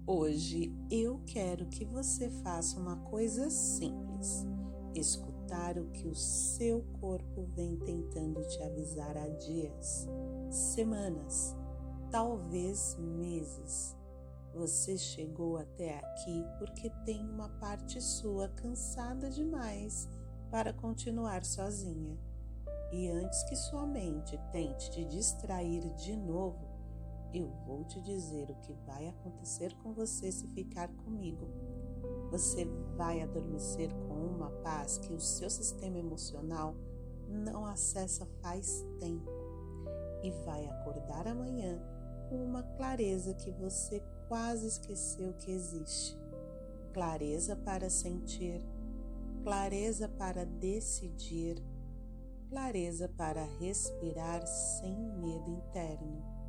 Hoje eu quero que você faça uma coisa simples: escutar o que o seu corpo vem tentando te avisar há dias, semanas, talvez meses. Você chegou até aqui porque tem uma parte sua cansada demais para continuar sozinha. E antes que sua mente tente te distrair de novo, eu vou te dizer o que vai acontecer com você se ficar comigo. Você vai adormecer com uma paz que o seu sistema emocional não acessa faz tempo e vai acordar amanhã com uma clareza que você quase esqueceu que existe. Clareza para sentir, clareza para decidir, clareza para respirar sem medo interno.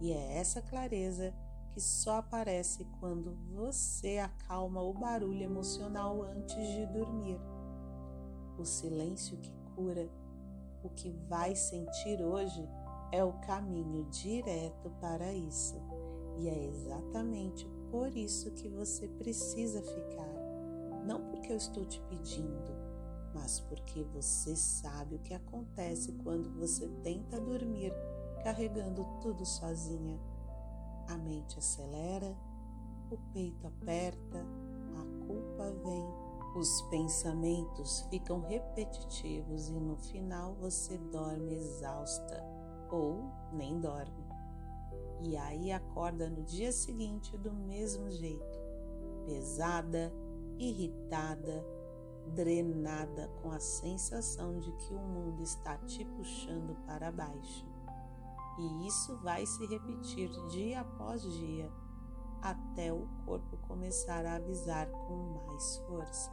E é essa clareza que só aparece quando você acalma o barulho emocional antes de dormir. O silêncio que cura. O que vai sentir hoje é o caminho direto para isso. E é exatamente por isso que você precisa ficar. Não porque eu estou te pedindo, mas porque você sabe o que acontece quando você tenta dormir carregando tudo sozinha. A mente acelera, o peito aperta, a culpa vem, os pensamentos ficam repetitivos e no final você dorme exausta ou nem dorme. E aí acorda no dia seguinte do mesmo jeito, pesada, irritada, drenada, com a sensação de que o mundo está te puxando para baixo. E isso vai se repetir dia após dia, até o corpo começar a avisar com mais força.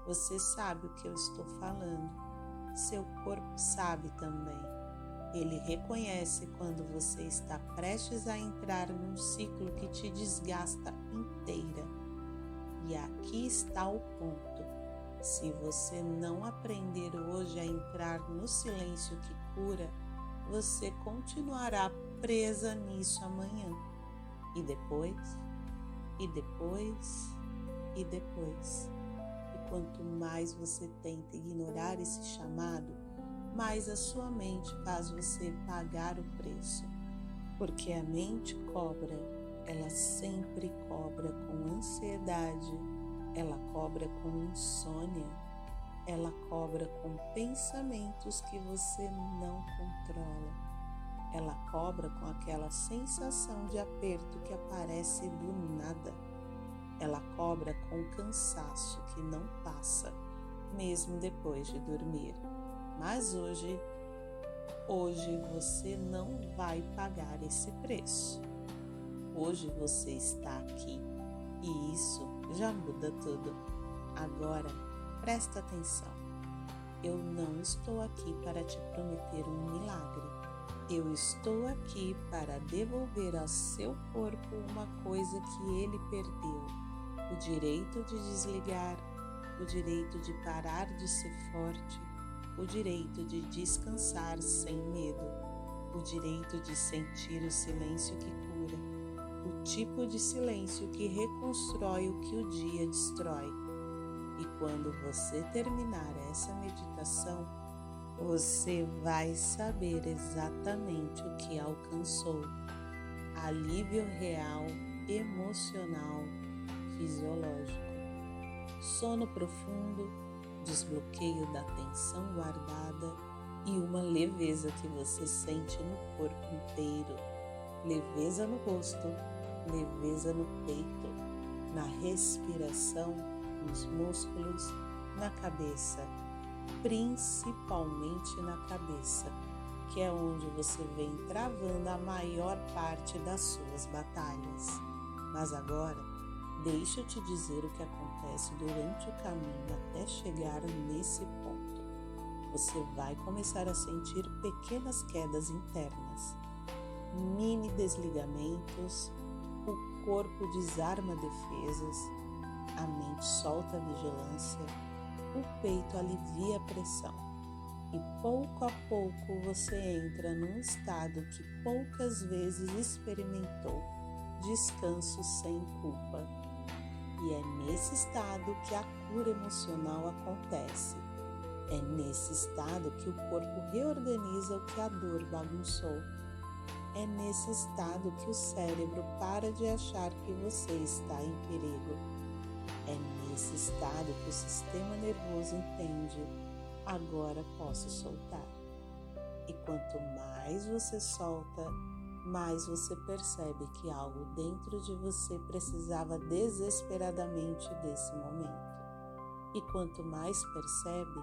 Você sabe o que eu estou falando. Seu corpo sabe também. Ele reconhece quando você está prestes a entrar num ciclo que te desgasta inteira. E aqui está o ponto. Se você não aprender hoje a entrar no silêncio que cura, você continuará presa nisso amanhã. E depois, e depois, e depois. E quanto mais você tenta ignorar esse chamado, mais a sua mente faz você pagar o preço. Porque a mente cobra, ela sempre cobra com ansiedade, ela cobra com insônia, ela cobra com pensamentos que você não controla. Ela cobra com aquela sensação de aperto que aparece do nada. Ela cobra com cansaço que não passa, mesmo depois de dormir. Mas hoje você não vai pagar esse preço. Hoje você está aqui e isso já muda tudo. Agora, presta atenção. Eu não estou aqui para te prometer um milagre. Eu estou aqui para devolver ao seu corpo uma coisa que ele perdeu. O direito de desligar, o direito de parar de ser forte, o direito de descansar sem medo, o direito de sentir o silêncio que cura, o tipo de silêncio que reconstrói o que o dia destrói. E quando você terminar essa meditação, você vai saber exatamente o que alcançou. Alívio real, emocional, fisiológico. Sono profundo, desbloqueio da tensão guardada e uma leveza que você sente no corpo inteiro. Leveza no rosto, leveza no peito, na respiração, nos músculos, na cabeça, principalmente na cabeça, que é onde você vem travando a maior parte das suas batalhas. Mas agora, deixa eu te dizer o que acontece durante o caminho até chegar nesse ponto. Você vai começar a sentir pequenas quedas internas, mini desligamentos, o corpo desarma defesas, a mente solta a vigilância, o peito alivia a pressão e pouco a pouco você entra num estado que poucas vezes experimentou, descanso sem culpa. E é nesse estado que a cura emocional acontece. É nesse estado que o corpo reorganiza o que a dor bagunçou. É nesse estado que o cérebro para de achar que você está em perigo. É nesse estado que o sistema nervoso entende: agora posso soltar. E quanto mais você solta, mais você percebe que algo dentro de você precisava desesperadamente desse momento. E quanto mais percebe,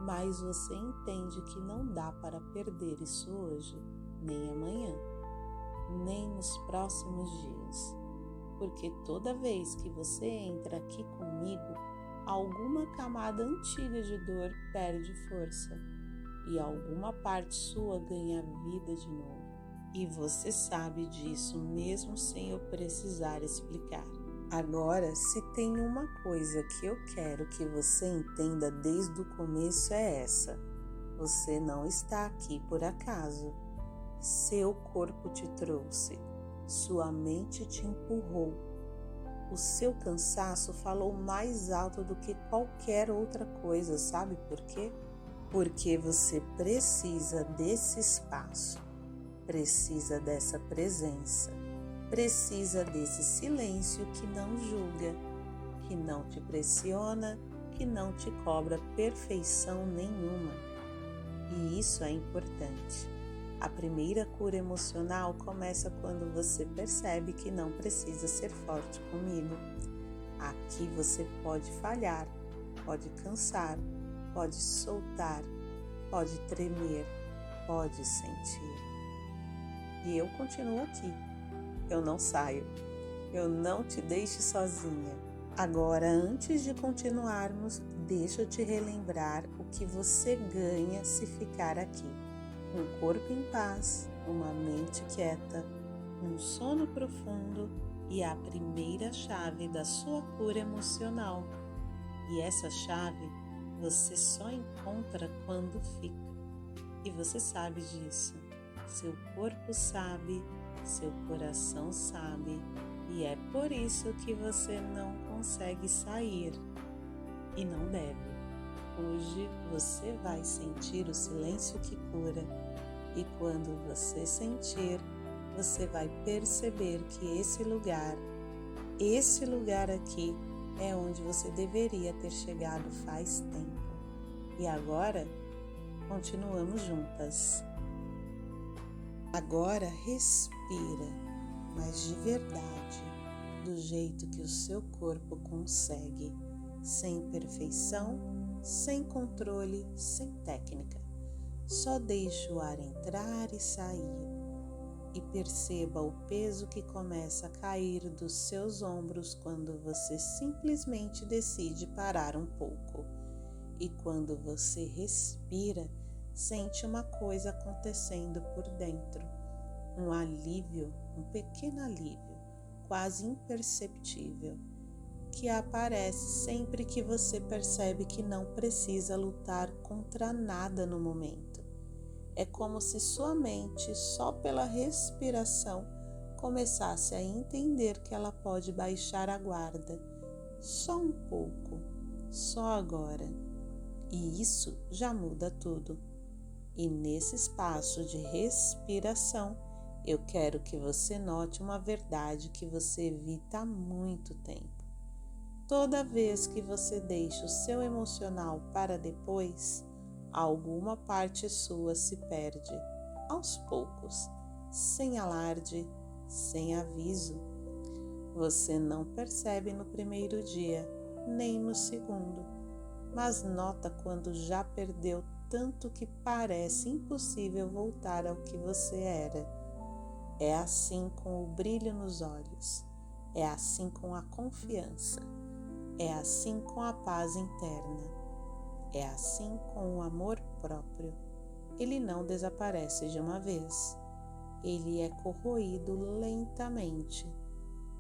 mais você entende que não dá para perder isso hoje, nem amanhã, nem nos próximos dias. Porque toda vez que você entra aqui comigo, alguma camada antiga de dor perde força e alguma parte sua ganha vida de novo. E você sabe disso mesmo sem eu precisar explicar. Agora, se tem uma coisa que eu quero que você entenda desde o começo é essa: você não está aqui por acaso. Seu corpo te trouxe, sua mente te empurrou. O seu cansaço falou mais alto do que qualquer outra coisa, sabe por quê? Porque você precisa desse espaço, precisa dessa presença, precisa desse silêncio que não julga, que não te pressiona, que não te cobra perfeição nenhuma. E isso é importante. A primeira cura emocional começa quando você percebe que não precisa ser forte comigo. Aqui você pode falhar, pode cansar, pode soltar, pode tremer, pode sentir. E eu continuo aqui. Eu não saio. Eu não te deixo sozinha. Agora, antes de continuarmos, deixa eu te relembrar o que você ganha se ficar aqui. Um corpo em paz, uma mente quieta, um sono profundo e a primeira chave da sua cura emocional. E essa chave você só encontra quando fica. E você sabe disso. Seu corpo sabe, seu coração sabe, e é por isso que você não consegue sair. E não deve. Hoje você vai sentir o silêncio que cura. E quando você sentir, você vai perceber que esse lugar aqui é onde você deveria ter chegado faz tempo. E agora, continuamos juntas. Agora respira, mas de verdade, do jeito que o seu corpo consegue, sem perfeição, sem controle, sem técnica. Só deixe o ar entrar e sair e perceba o peso que começa a cair dos seus ombros quando você simplesmente decide parar um pouco. E quando você respira, sente uma coisa acontecendo por dentro. Um alívio, um pequeno alívio, quase imperceptível, que aparece sempre que você percebe que não precisa lutar contra nada no momento. É como se sua mente, só pela respiração, começasse a entender que ela pode baixar a guarda, só um pouco, só agora. E isso já muda tudo. E nesse espaço de respiração, eu quero que você note uma verdade que você evita há muito tempo. Toda vez que você deixa o seu emocional para depois, alguma parte sua se perde, aos poucos, sem alarde, sem aviso. Você não percebe no primeiro dia, nem no segundo, mas nota quando já perdeu tanto que parece impossível voltar ao que você era. É assim com o brilho nos olhos, é assim com a confiança, é assim com a paz interna, é assim com o amor próprio. Ele não desaparece de uma vez, ele é corroído lentamente.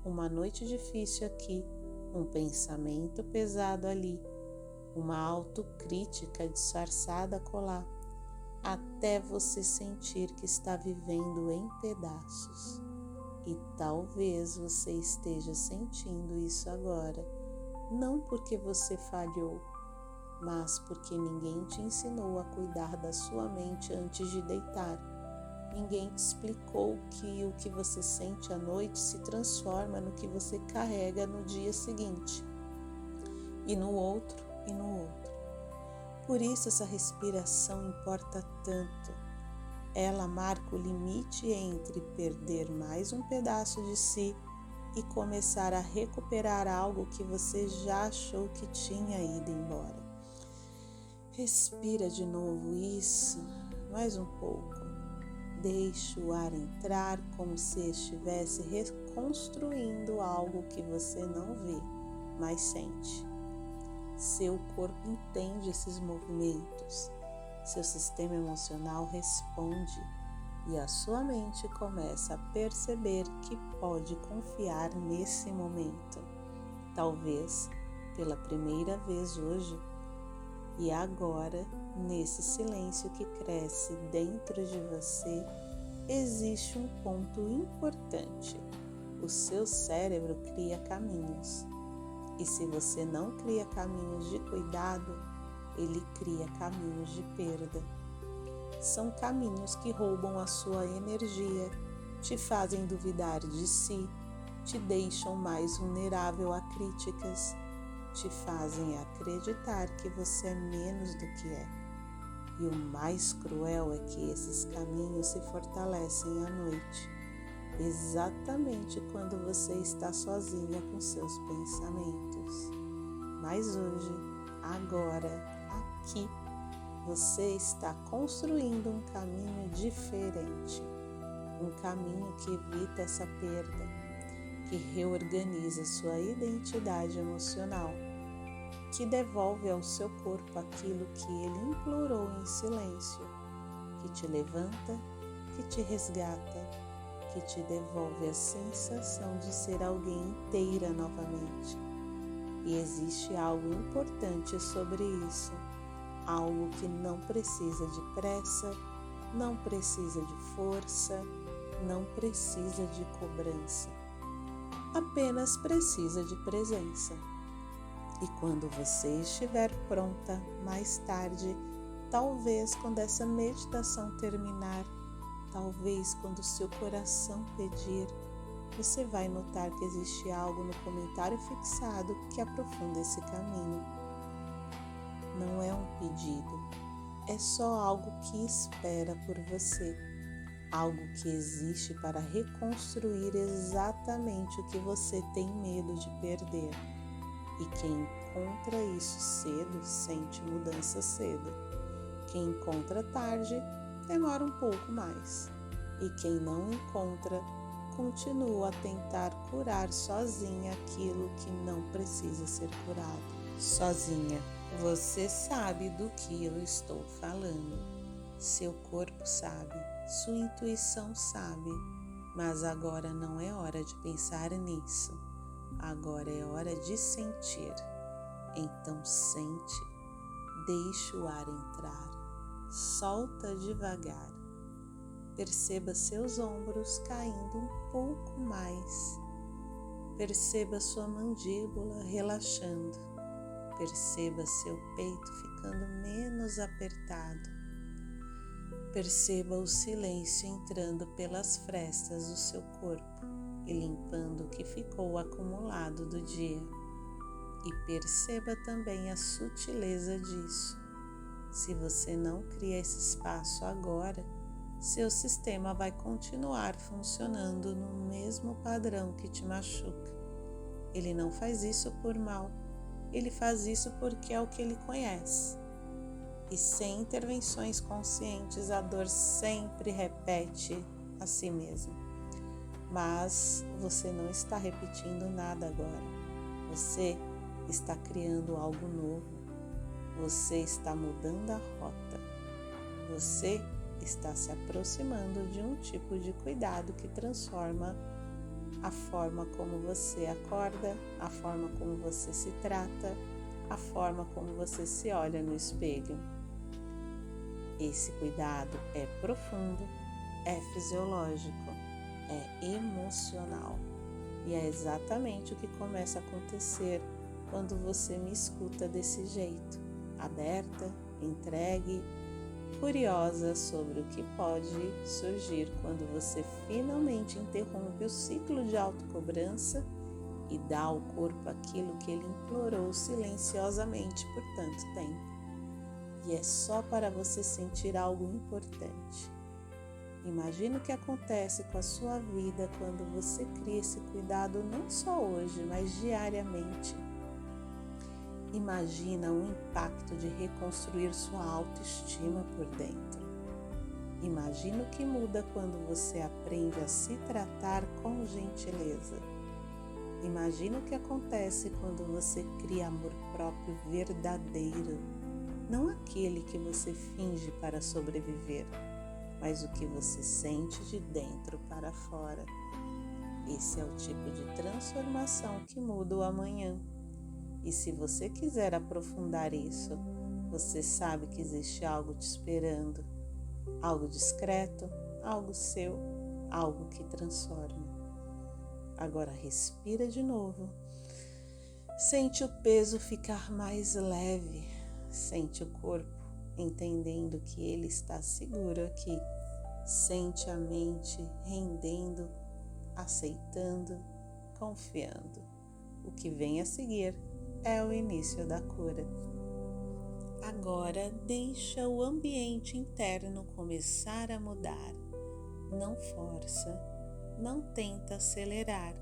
Uma noite difícil aqui, um pensamento pesado ali, uma autocrítica disfarçada acolá, até você sentir que está vivendo em pedaços. E talvez você esteja sentindo isso agora, não porque você falhou, mas porque ninguém te ensinou a cuidar da sua mente antes de deitar. Ninguém te explicou que o que você sente à noite se transforma no que você carrega no dia seguinte, e no outro, e no outro. Por isso essa respiração importa tanto. Ela marca o limite entre perder mais um pedaço de si e começar a recuperar algo que você já achou que tinha ido embora. Respira de novo isso, mais um pouco. Deixe o ar entrar como se estivesse reconstruindo algo que você não vê, mas sente. Seu corpo entende esses movimentos, seu sistema emocional responde e a sua mente começa a perceber que pode confiar nesse momento, talvez pela primeira vez hoje. E agora, nesse silêncio que cresce dentro de você, existe um ponto importante. O seu cérebro cria caminhos. E se você não cria caminhos de cuidado, ele cria caminhos de perda. São caminhos que roubam a sua energia, te fazem duvidar de si, te deixam mais vulnerável a críticas, te fazem acreditar que você é menos do que é. E o mais cruel é que esses caminhos se fortalecem à noite, exatamente quando você está sozinha com seus pensamentos. Mas hoje, agora, aqui, você está construindo um caminho diferente, um caminho que evita essa perda, que reorganiza sua identidade emocional, que devolve ao seu corpo aquilo que ele implorou em silêncio, que te levanta, que te resgata, que te devolve a sensação de ser alguém inteira novamente. E existe algo importante sobre isso, algo que não precisa de pressa, não precisa de força, não precisa de cobrança. Apenas precisa de presença. E quando você estiver pronta, mais tarde, talvez quando essa meditação terminar, talvez quando seu coração pedir, você vai notar que existe algo no comentário fixado que aprofunda esse caminho. Não é um pedido, é só algo que espera por você. Algo que existe para reconstruir exatamente o que você tem medo de perder. E quem encontra isso cedo, sente mudança cedo. Quem encontra tarde, demora um pouco mais. E quem não encontra, continua a tentar curar sozinha aquilo que não precisa ser curado. Sozinha, você sabe do que eu estou falando. Seu corpo sabe, sua intuição sabe, mas agora não é hora de pensar nisso. Agora é hora de sentir. Então sente, deixe o ar entrar, solta devagar. Perceba seus ombros caindo um pouco mais. Perceba sua mandíbula relaxando. Perceba seu peito ficando menos apertado. Perceba o silêncio entrando pelas frestas do seu corpo e limpando o que ficou acumulado do dia. E perceba também a sutileza disso. Se você não cria esse espaço agora, seu sistema vai continuar funcionando no mesmo padrão que te machuca. Ele não faz isso por mal, ele faz isso porque é o que ele conhece. E sem intervenções conscientes, a dor sempre repete a si mesma. Mas você não está repetindo nada agora. Você está criando algo novo. Você está mudando a rota. Você está se aproximando de um tipo de cuidado que transforma a forma como você acorda, a forma como você se trata, a forma como você se olha no espelho. Esse cuidado é profundo, é fisiológico. é emocional. E é exatamente o que começa a acontecer quando você me escuta desse jeito, aberta, entregue, curiosa sobre o que pode surgir quando você finalmente interrompe o ciclo de autocobrança e dá ao corpo aquilo que ele implorou silenciosamente por tanto tempo. E é só para você sentir algo importante. Imagina o que acontece com a sua vida quando você cria esse cuidado não só hoje, mas diariamente. Imagina o impacto de reconstruir sua autoestima por dentro. Imagina o que muda quando você aprende a se tratar com gentileza. Imagina o que acontece quando você cria amor próprio verdadeiro, não aquele que você finge para sobreviver, mas o que você sente de dentro para fora. Esse é o tipo de transformação que muda o amanhã. E se você quiser aprofundar isso, você sabe que existe algo te esperando, algo discreto, algo seu, algo que transforma. Agora respira de novo. Sente o peso ficar mais leve. Sente o corpo entendendo que ele está seguro aqui. Sente a mente rendendo, aceitando, confiando. O que vem a seguir é o início da cura. Agora deixa o ambiente interno começar a mudar. Não força, não tenta acelerar.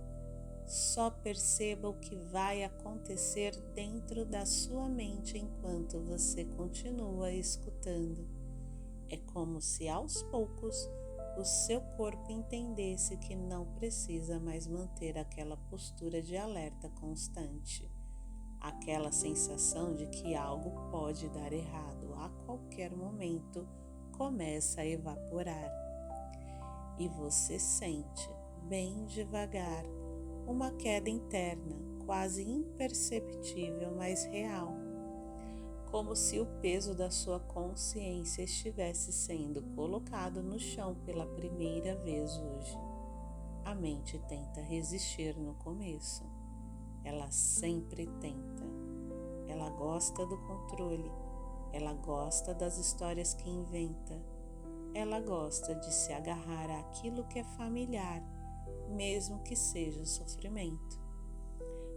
Só perceba o que vai acontecer dentro da sua mente enquanto você continua escutando. É como se aos poucos o seu corpo entendesse que não precisa mais manter aquela postura de alerta constante. Aquela sensação de que algo pode dar errado a qualquer momento começa a evaporar. E você sente, bem devagar, uma queda interna, quase imperceptível, mas real. Como se o peso da sua consciência estivesse sendo colocado no chão pela primeira vez hoje. A mente tenta resistir no começo. Ela sempre tenta. Ela gosta do controle. Ela gosta das histórias que inventa. Ela gosta de se agarrar àquilo que é familiar, mesmo que seja sofrimento.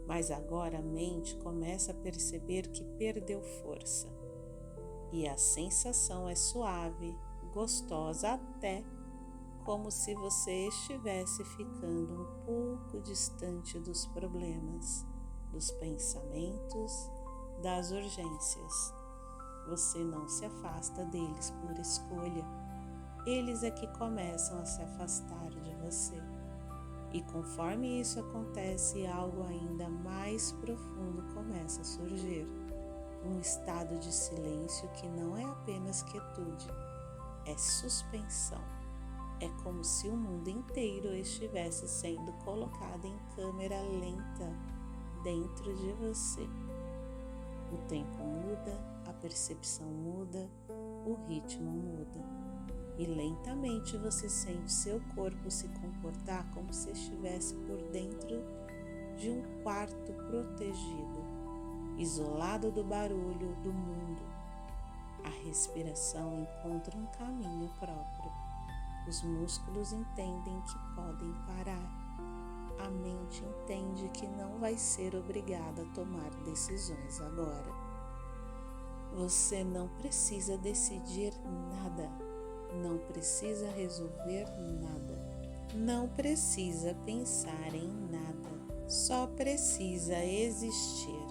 Mas agora a mente começa a perceber que perdeu força. E a sensação é suave, gostosa, até como se você estivesse ficando um pouco distante dos problemas, dos pensamentos, das urgências. Você não se afasta deles por escolha. Eles é que começam a se afastar de você. E conforme isso acontece, algo ainda mais profundo começa a surgir. Um estado de silêncio que não é apenas quietude, é suspensão. É como se o mundo inteiro estivesse sendo colocado em câmera lenta dentro de você. O tempo muda, a percepção muda, o ritmo muda. E lentamente você sente seu corpo se comportar como se estivesse por dentro de um quarto protegido, isolado do barulho do mundo. A respiração encontra um caminho próprio. Os músculos entendem que podem parar. A mente entende que não vai ser obrigada a tomar decisões agora. Você não precisa decidir nada. Não precisa resolver nada, não precisa pensar em nada, só precisa existir.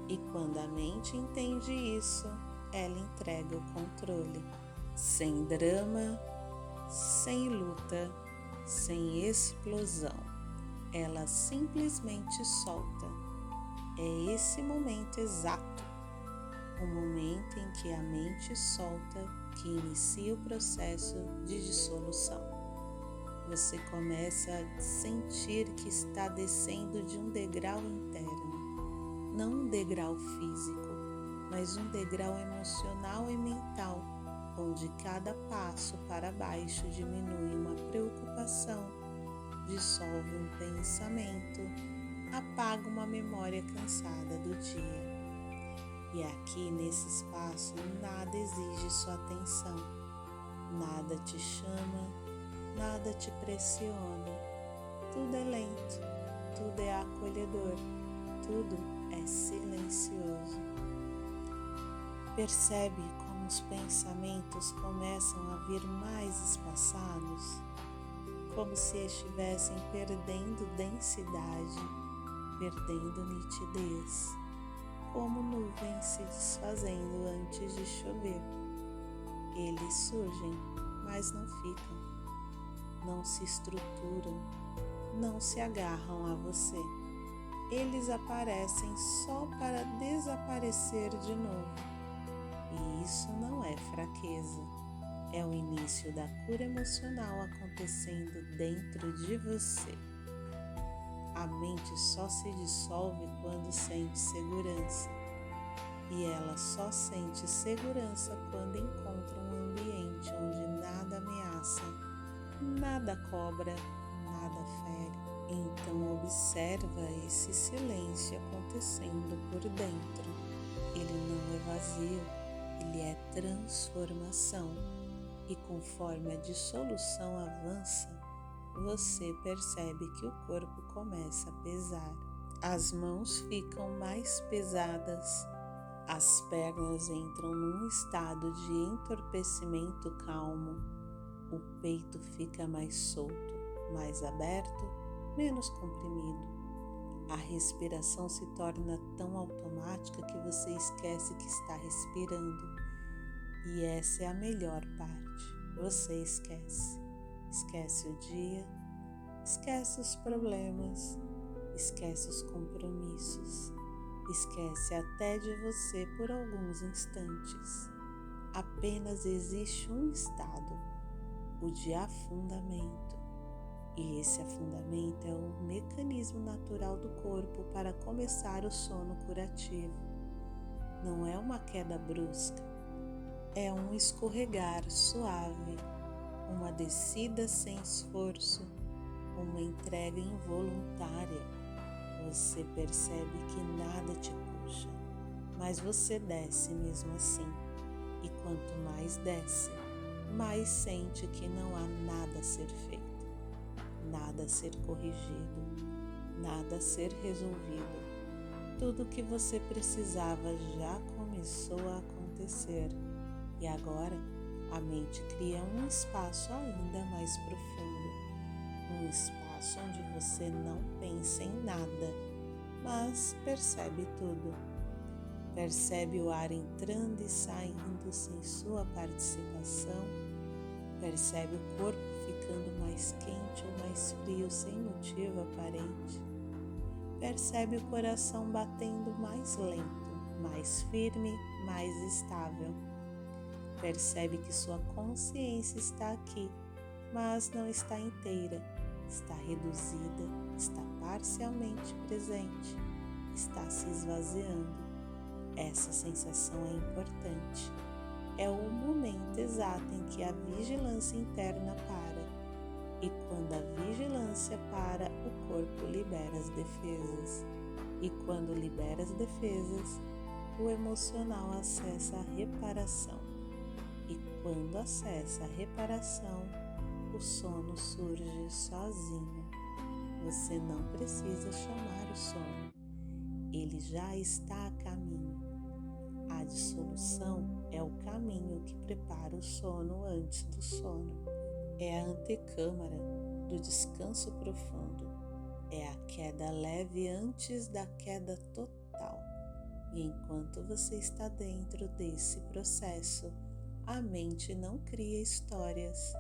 E quando a mente entende isso, ela entrega o controle, sem drama, sem luta, sem explosão. Ela simplesmente solta. É esse momento exato, o momento em que a mente solta, que inicia o processo de dissolução. Você começa a sentir que está descendo de um degrau interno, não um degrau físico, mas um degrau emocional e mental, onde cada passo para baixo diminui uma preocupação, dissolve um pensamento, apaga uma memória cansada do dia. E aqui nesse espaço nada exige sua atenção, nada te chama, nada te pressiona, tudo é lento, tudo é acolhedor, tudo é silencioso. Percebe como os pensamentos começam a vir mais espaçados, como se estivessem perdendo densidade, perdendo nitidez, como nuvens se desfazendo antes de chover. Eles surgem, mas não ficam, não se estruturam, não se agarram a você. Eles aparecem só para desaparecer de novo. E isso não é fraqueza, é o início da cura emocional acontecendo dentro de você. A mente só se dissolve quando sente segurança, e ela só sente segurança quando encontra um ambiente onde nada ameaça, nada cobra, nada fere. Então observa esse silêncio acontecendo por dentro. Ele não é vazio, ele é transformação. E conforme a dissolução avança, você percebe que o corpo começa a pesar. As mãos ficam mais pesadas, as pernas entram num estado de entorpecimento calmo, o peito fica mais solto, mais aberto, menos comprimido. A respiração se torna tão automática que você esquece que está respirando. E essa é a melhor parte. Você esquece. Esquece o dia, esquece os problemas, esquece os compromissos, esquece até de você por alguns instantes. Apenas existe um estado, o de afundamento. E esse afundamento é o mecanismo natural do corpo para começar o sono curativo. Não é uma queda brusca, é um escorregar suave, uma descida sem esforço, uma entrega involuntária. Você percebe que nada te puxa, mas você desce mesmo assim. E quanto mais desce, mais sente que não há nada a ser feito, nada a ser corrigido, nada a ser resolvido. Tudo o que você precisava já começou a acontecer. E agora, a mente cria um espaço ainda mais profundo, um espaço onde você não pensa em nada, mas percebe tudo. Percebe o ar entrando e saindo sem sua participação, percebe o corpo ficando mais quente ou mais frio sem motivo aparente, percebe o coração batendo mais lento, mais firme, mais estável. Percebe que sua consciência está aqui, mas não está inteira, está reduzida, está parcialmente presente, está se esvaziando. Essa sensação é importante. É o momento exato em que a vigilância interna para. E quando a vigilância para, o corpo libera as defesas. E quando libera as defesas, o emocional acessa a reparação. E quando acessa a reparação, o sono surge sozinho. Você não precisa chamar o sono. Ele já está a caminho. A dissolução é o caminho que prepara o sono antes do sono. É a antecâmara do descanso profundo. É a queda leve antes da queda total. E enquanto você está dentro desse processo, a mente não cria histórias,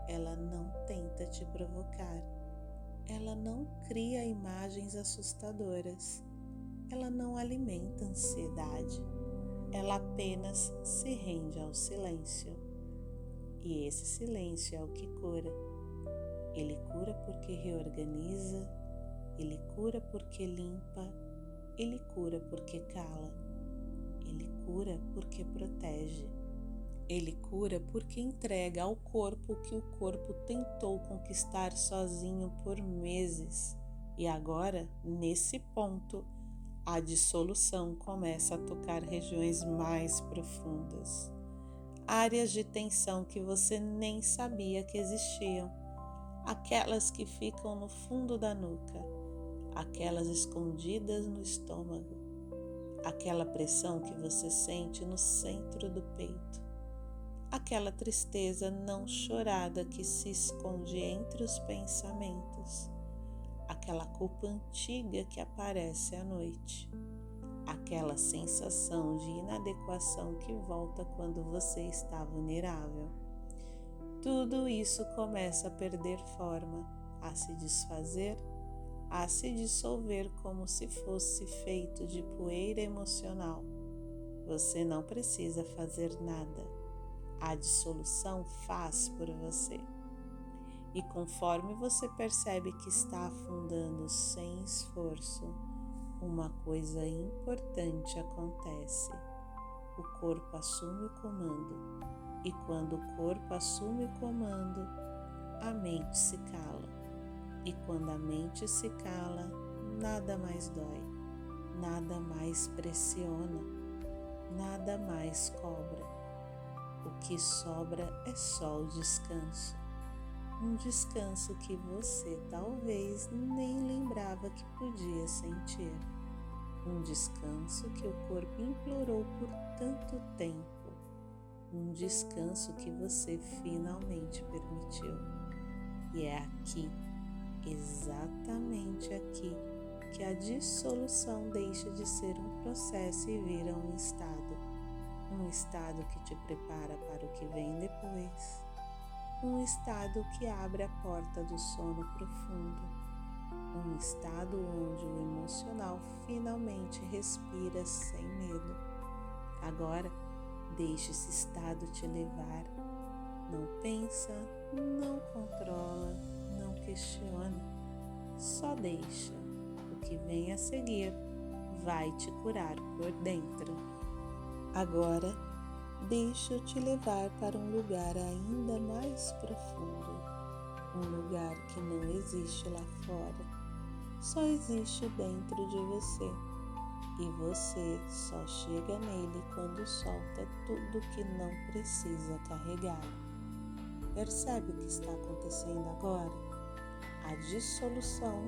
ela não tenta te provocar, ela não cria imagens assustadoras, ela não alimenta ansiedade, ela apenas se rende ao silêncio. E esse silêncio é o que cura. Ele cura porque reorganiza, ele cura porque limpa, ele cura porque cala, ele cura porque protege. Ele cura porque entrega ao corpo o que o corpo tentou conquistar sozinho por meses. E agora, nesse ponto, a dissolução começa a tocar regiões mais profundas. Áreas de tensão que você nem sabia que existiam. Aquelas que ficam no fundo da nuca. Aquelas escondidas no estômago. Aquela pressão que você sente no centro do peito. Aquela tristeza não chorada que se esconde entre os pensamentos, aquela culpa antiga que aparece à noite, aquela sensação de inadequação que volta quando você está vulnerável. Tudo isso começa a perder forma, a se desfazer, a se dissolver como se fosse feito de poeira emocional. Você não precisa fazer nada. A dissolução faz por você. E conforme você percebe que está afundando sem esforço, uma coisa importante acontece. O corpo assume o comando. E quando o corpo assume o comando, a mente se cala. E quando a mente se cala, nada mais dói, nada mais pressiona, nada mais cobra. O que sobra é só o descanso. Um descanso que você talvez nem lembrava que podia sentir. Um descanso que o corpo implorou por tanto tempo. Um descanso que você finalmente permitiu. E é aqui, exatamente aqui, que a dissolução deixa de ser um processo e vira um estado. Um estado que te prepara para o que vem depois. Um estado que abre a porta do sono profundo. Um estado onde o emocional finalmente respira sem medo. Agora, deixe esse estado te levar. Não pensa, não controla, não questiona. Só deixa. O que vem a seguir vai te curar por dentro. Agora, deixa eu te levar para um lugar ainda mais profundo, um lugar que não existe lá fora, só existe dentro de você, e você só chega nele quando solta tudo que não precisa carregar. Percebe o que está acontecendo agora? A dissolução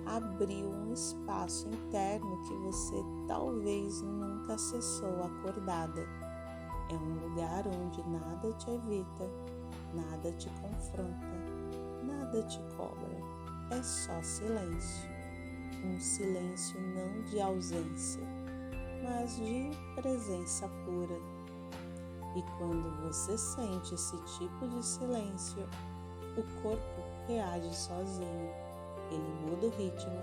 abriu um espaço interno que você talvez nunca acessou acordada. É um lugar onde nada te evita, nada te confronta, nada te cobra. É só silêncio. Um silêncio não de ausência, mas de presença pura. E quando você sente esse tipo de silêncio, o corpo reage sozinho. Ele muda o ritmo,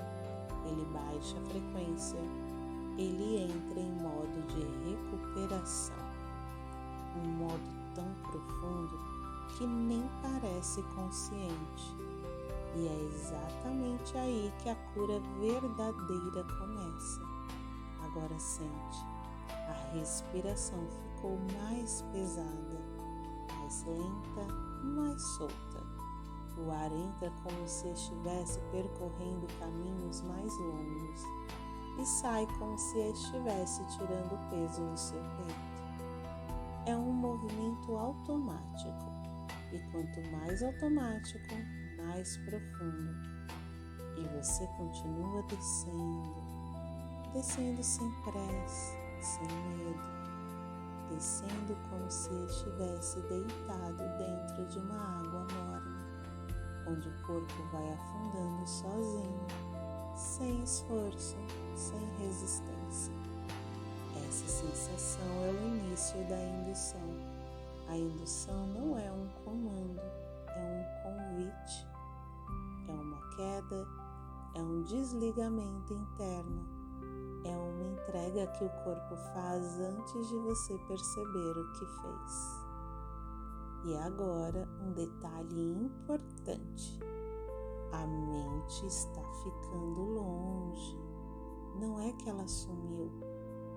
ele baixa a frequência, ele entra em modo de recuperação. Um modo tão profundo que nem parece consciente. E é exatamente aí que a cura verdadeira começa. Agora sente, a respiração ficou mais pesada, mais lenta, mais solta. O ar entra como se estivesse percorrendo caminhos mais longos e sai como se estivesse tirando o peso do seu peito. É um movimento automático, e quanto mais automático, mais profundo. E você continua descendo sem pressa, sem medo, descendo como se estivesse deitado dentro de uma água morna, onde o corpo vai afundando sozinho, sem esforço, sem resistência. Essa sensação é o início da indução. A indução não é um comando, é um convite, é uma queda, é um desligamento interno, é uma entrega que o corpo faz antes de você perceber o que fez. E agora, um detalhe importante. A mente está ficando longe. Não é que ela sumiu,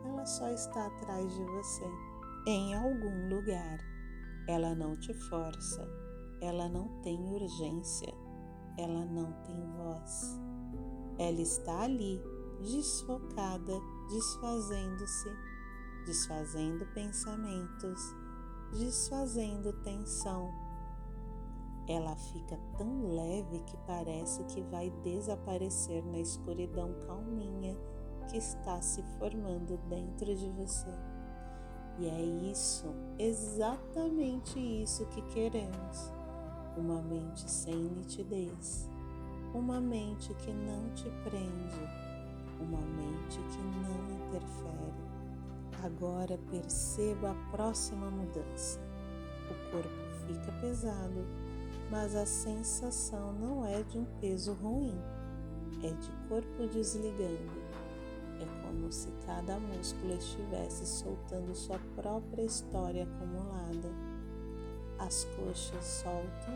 ela só está atrás de você. em algum lugar. Ela não te força, ela não tem urgência, ela não tem voz. Ela está ali, desfocada, desfazendo pensamentos, desfazendo tensão. Ela fica tão leve que parece que vai desaparecer na escuridão calminha que está se formando dentro de você. E é isso, exatamente isso que queremos. Uma mente sem nitidez, uma mente que não te prende, uma mente que não interfere. Agora perceba a próxima mudança. O corpo fica pesado, mas a sensação não é de um peso ruim, é de corpo desligando. É como se cada músculo estivesse soltando sua própria história acumulada. As coxas soltam,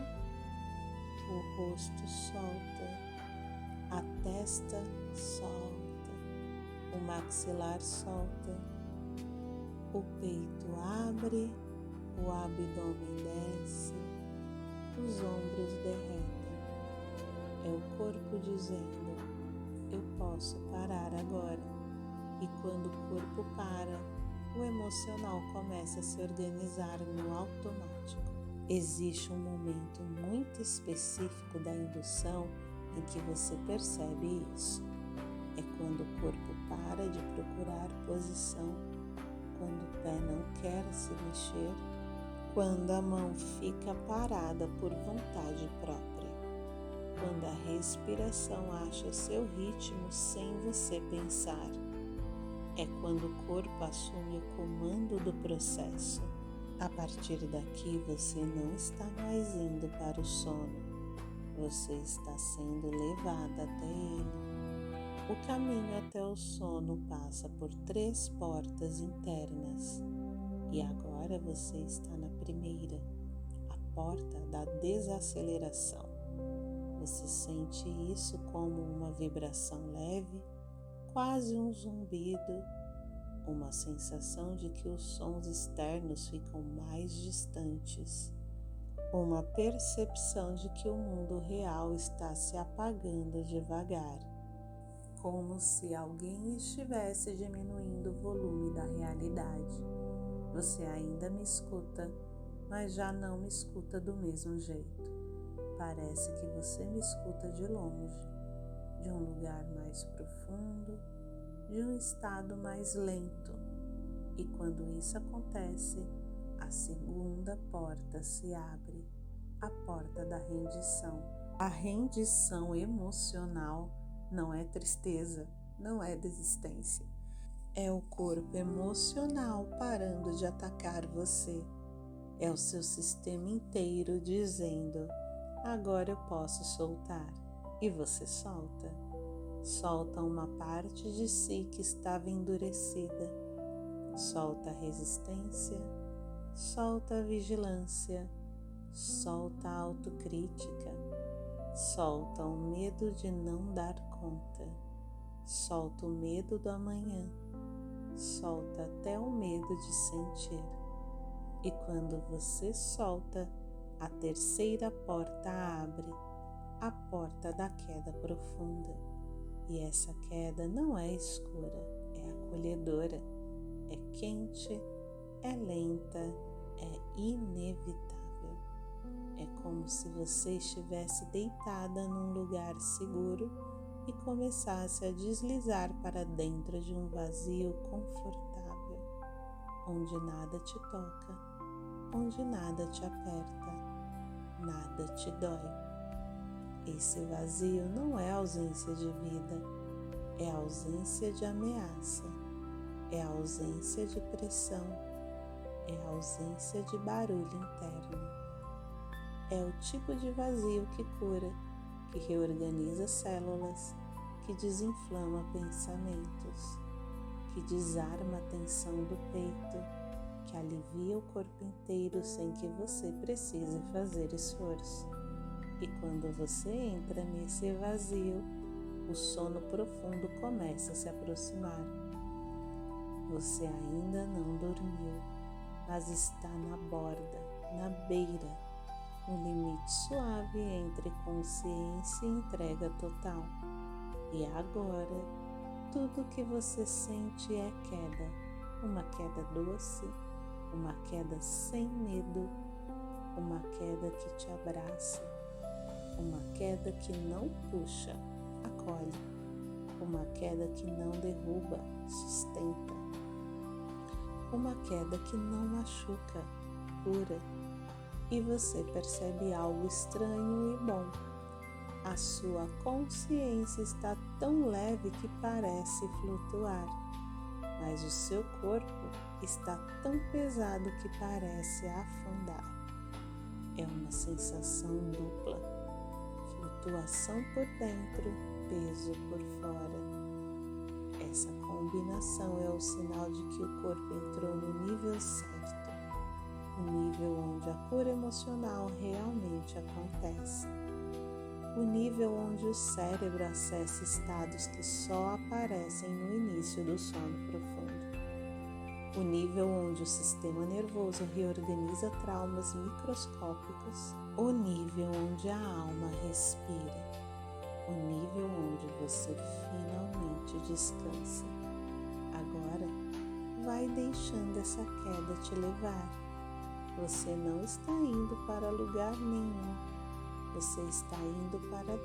o rosto solta, a testa solta, o maxilar solta, o peito abre, o abdômen desce, os ombros derretem. É o corpo dizendo: eu posso parar agora. E quando o corpo para, o emocional começa a se organizar no automático. Existe um momento muito específico da indução em que você percebe isso. É quando o corpo para de procurar posição, quando o pé não quer se mexer, quando a mão fica parada por vontade própria, quando a respiração acha seu ritmo sem você pensar. É quando o corpo assume o comando do processo. A partir daqui você não está mais indo para o sono, você está sendo levada até ele. O caminho até o sono passa por 3 portas internas e agora você está na primeira, a porta da desaceleração. Você sente isso como uma vibração leve, quase um zumbido, uma sensação de que os sons externos ficam mais distantes, uma percepção de que o mundo real está se apagando devagar, como se alguém estivesse diminuindo o volume da realidade. Você ainda me escuta, mas já não me escuta do mesmo jeito. Parece que você me escuta de longe, de um lugar mais profundo, de um estado mais lento. E quando isso acontece, a segunda porta se abre, a porta da rendição. A rendição emocional não é tristeza, não é desistência. É o corpo emocional parando de atacar você. É o seu sistema inteiro dizendo: agora eu posso soltar. E você solta. Solta uma parte de si que estava endurecida. Solta a resistência, solta a vigilância, solta a autocrítica, solta o medo de não dar conta, solta o medo do amanhã, solta até o medo de sentir. E quando você solta, a terceira porta abre, a porta da queda profunda. E essa queda não é escura, é acolhedora, é quente, é lenta, é inevitável. É como se você estivesse deitada num lugar seguro e começasse a deslizar para dentro de um vazio confortável, onde nada te toca, onde nada te aperta, nada te dói. Esse vazio não é ausência de vida, é ausência de ameaça, é ausência de pressão, é ausência de barulho interno. É o tipo de vazio que cura, que reorganiza células, que desinflama pensamentos, que desarma a tensão do peito, que alivia o corpo inteiro sem que você precise fazer esforço. E quando você entra nesse vazio, o sono profundo começa a se aproximar. Você ainda não dormiu, mas está na borda, na beira, um limite suave entre consciência e entrega total. E agora, tudo que você sente é queda, uma queda doce, uma queda sem medo, uma queda que te abraça, uma queda que não puxa, acolhe, uma queda que não derruba, sustenta, uma queda que não machuca, cura, e você percebe algo estranho e bom. A sua consciência está tão leve que parece flutuar, mas o seu corpo está tão pesado que parece afundar. É uma sensação dupla, flutuação por dentro, peso por fora. Essa combinação é o sinal de que o corpo entrou no nível certo, o nível onde a cura emocional realmente acontece. O nível onde o cérebro acessa estados que só aparecem no início do sono profundo. O nível onde o sistema nervoso reorganiza traumas microscópicos. O nível onde a alma respira. O nível onde você finalmente descansa. Agora, vai deixando essa queda te levar. Você não está indo para lugar nenhum. Você está indo para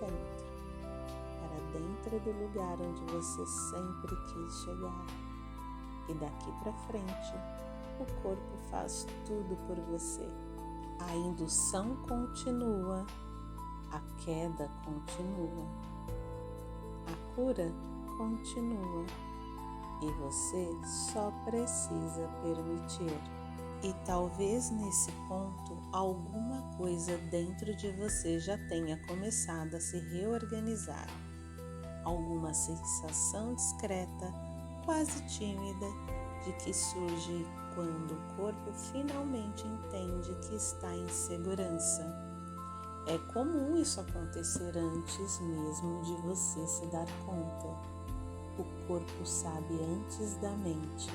dentro do lugar onde você sempre quis chegar. E daqui para frente, o corpo faz tudo por você. A indução continua, a queda continua, a cura continua e você só precisa permitir. E talvez nesse ponto alguma coisa dentro de você já tenha começado a se reorganizar. Alguma sensação discreta, quase tímida, de que surge quando o corpo finalmente entende que está em segurança. É comum isso acontecer antes mesmo de você se dar conta. O corpo sabe antes da mente.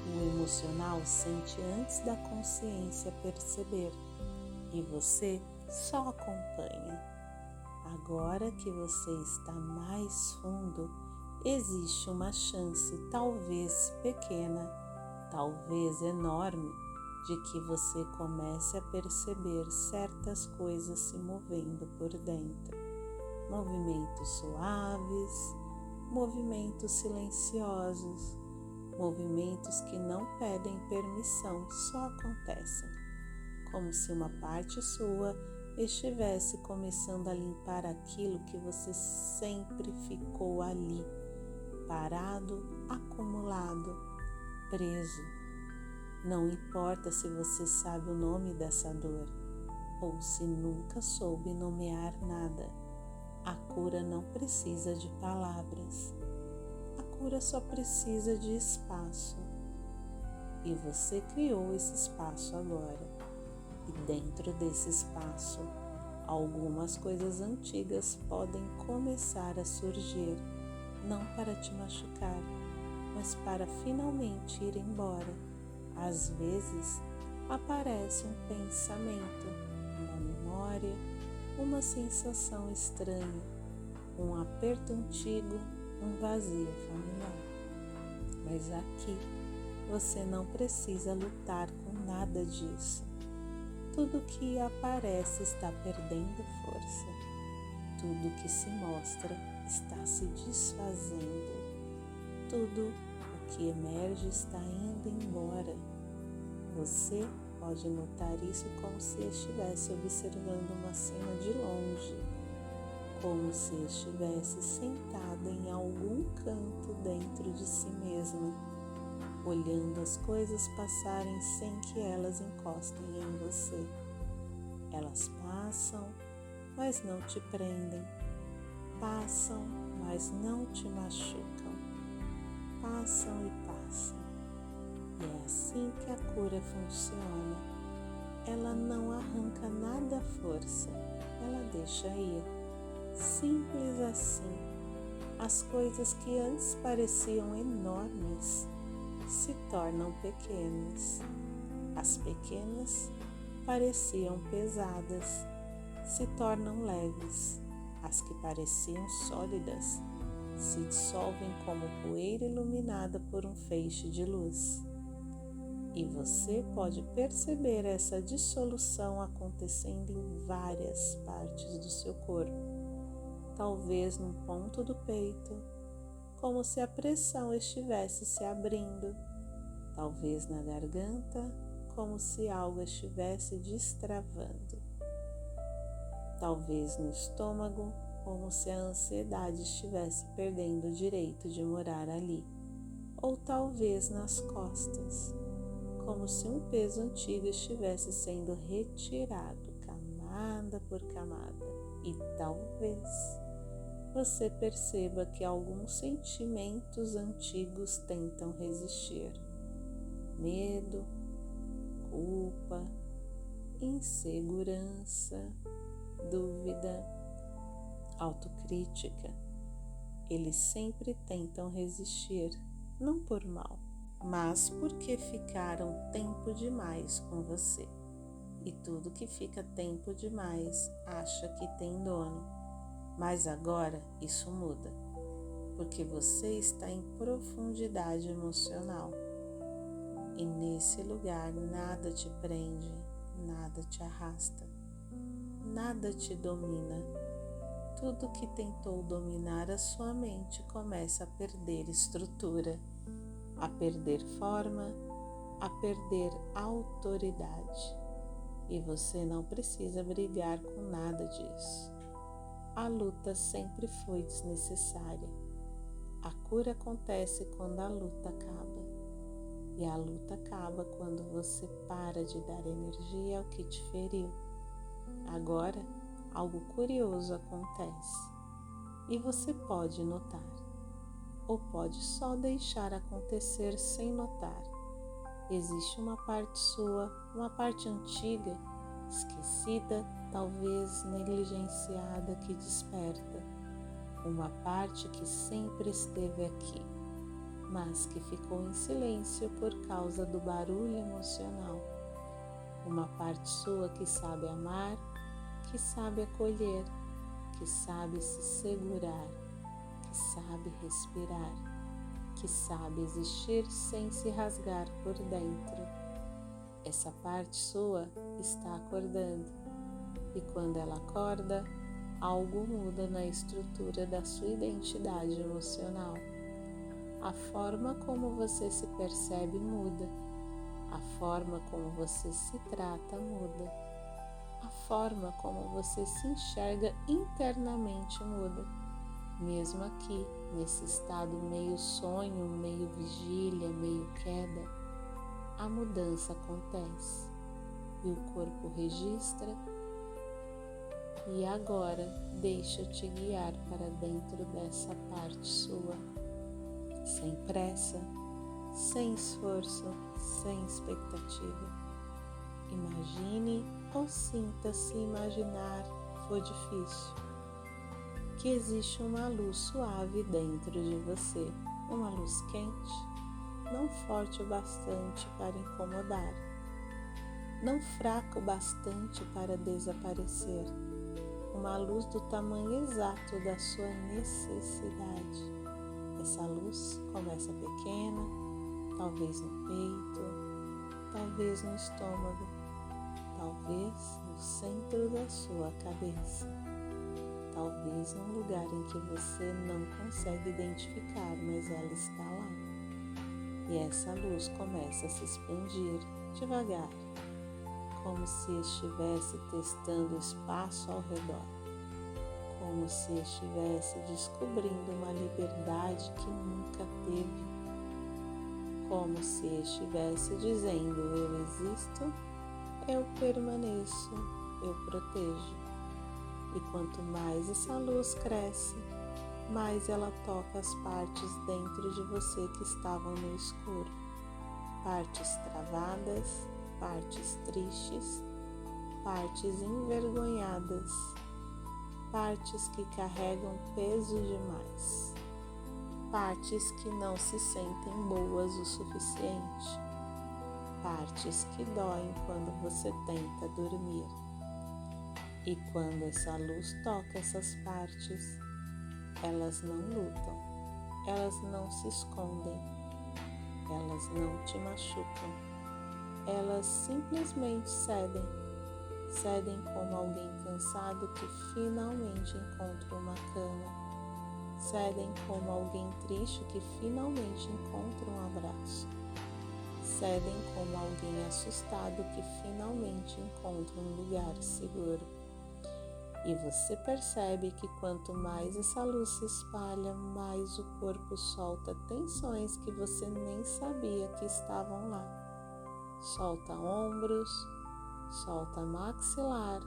O emocional sente antes da consciência perceber e você só acompanha. Agora que você está mais fundo, existe uma chance, talvez pequena, talvez enorme, de que você comece a perceber certas coisas se movendo por dentro. Movimentos suaves, movimentos silenciosos, movimentos que não pedem permissão, só acontecem, como se uma parte sua estivesse começando a limpar aquilo que você sempre ficou ali, parado, acumulado, preso. Não importa se você sabe o nome dessa dor ou se nunca soube nomear nada, a cura não precisa de palavras. A cura só precisa de espaço. E você criou esse espaço agora. E dentro desse espaço, algumas coisas antigas podem começar a surgir, não para te machucar, mas para finalmente ir embora. Às vezes, aparece um pensamento, uma memória, uma sensação estranha, um aperto antigo, um vazio familiar. Mas aqui você não precisa lutar com nada disso. Tudo que aparece está perdendo força. Tudo que se mostra está se desfazendo. Tudo o que emerge está indo embora. Você pode notar isso como se estivesse observando uma cena de longe, como se estivesse sentada em algum canto dentro de si mesma, olhando as coisas passarem sem que elas encostem em você. Elas passam, mas não te prendem. Passam, mas não te machucam. Passam e passam. E é assim que a cura funciona. Ela não arranca nada à força, ela deixa ir. Simples assim. As coisas que antes pareciam enormes se tornam pequenas. As pequenas pareciam pesadas, se tornam leves. As que pareciam sólidas se dissolvem como poeira iluminada por um feixe de luz. E você pode perceber essa dissolução acontecendo em várias partes do seu corpo, talvez num ponto do peito, como se a pressão estivesse se abrindo, talvez na garganta, como se algo estivesse destravando, talvez no estômago, como se a ansiedade estivesse perdendo o direito de morar ali, ou talvez nas costas, como se um peso antigo estivesse sendo retirado camada por camada, e talvez você perceba que alguns sentimentos antigos tentam resistir: medo, culpa, insegurança, dúvida, autocrítica. Eles sempre tentam resistir, não por mal, mas porque ficaram tempo demais com você. E tudo que fica tempo demais acha que tem dono. Mas agora isso muda, porque você está em profundidade emocional. E nesse lugar nada te prende, nada te arrasta, nada te domina. Tudo que tentou dominar a sua mente começa a perder estrutura, a perder forma, a perder autoridade. E você não precisa brigar com nada disso. A luta sempre foi desnecessária. A cura acontece quando a luta acaba. E a luta acaba quando você para de dar energia ao que te feriu. Agora, algo curioso acontece. E você pode notar. Ou pode só deixar acontecer sem notar. Existe uma parte sua, uma parte antiga, esquecida, talvez negligenciada, que desperta. Uma parte que sempre esteve aqui, mas que ficou em silêncio por causa do barulho emocional. Uma parte sua que sabe amar, que sabe acolher, que sabe se segurar, que sabe respirar, que sabe existir sem se rasgar por dentro. Essa parte sua está acordando, e quando ela acorda, algo muda na estrutura da sua identidade emocional. A forma como você se percebe muda, a forma como você se trata muda, a forma como você se enxerga internamente muda. Mesmo aqui, nesse estado meio sonho, meio vigília, meio queda, a mudança acontece e o corpo registra. E agora deixa-te guiar para dentro dessa parte sua, sem pressa, sem esforço, sem expectativa. Imagine ou sinta-se imaginar, for difícil, que existe uma luz suave dentro de você, uma luz quente, não forte o bastante para incomodar, não fraco o bastante para desaparecer, uma luz do tamanho exato da sua necessidade. Essa luz começa pequena, talvez no peito, talvez no estômago, talvez no centro da sua cabeça, talvez num lugar em que você não consegue identificar, mas ela está lá. E essa luz começa a se expandir devagar, como se estivesse testando o espaço ao redor, como se estivesse descobrindo uma liberdade que nunca teve, como se estivesse dizendo: eu existo, eu permaneço, eu protejo. E quanto mais essa luz cresce, mais ela toca as partes dentro de você que estavam no escuro, partes travadas, partes tristes, partes envergonhadas, partes que carregam peso demais, partes que não se sentem boas o suficiente. partes que doem quando você tenta dormir. E quando essa luz toca essas partes, elas não lutam, elas não se escondem, elas não te machucam, elas simplesmente cedem. Cedem como alguém cansado que finalmente encontra uma cama. Cedem como alguém triste que finalmente encontra um abraço. Cedem como alguém assustado que finalmente encontra um lugar seguro. E você percebe que quanto mais essa luz se espalha, mais o corpo solta tensões que você nem sabia que estavam lá. Solta ombros, solta maxilar,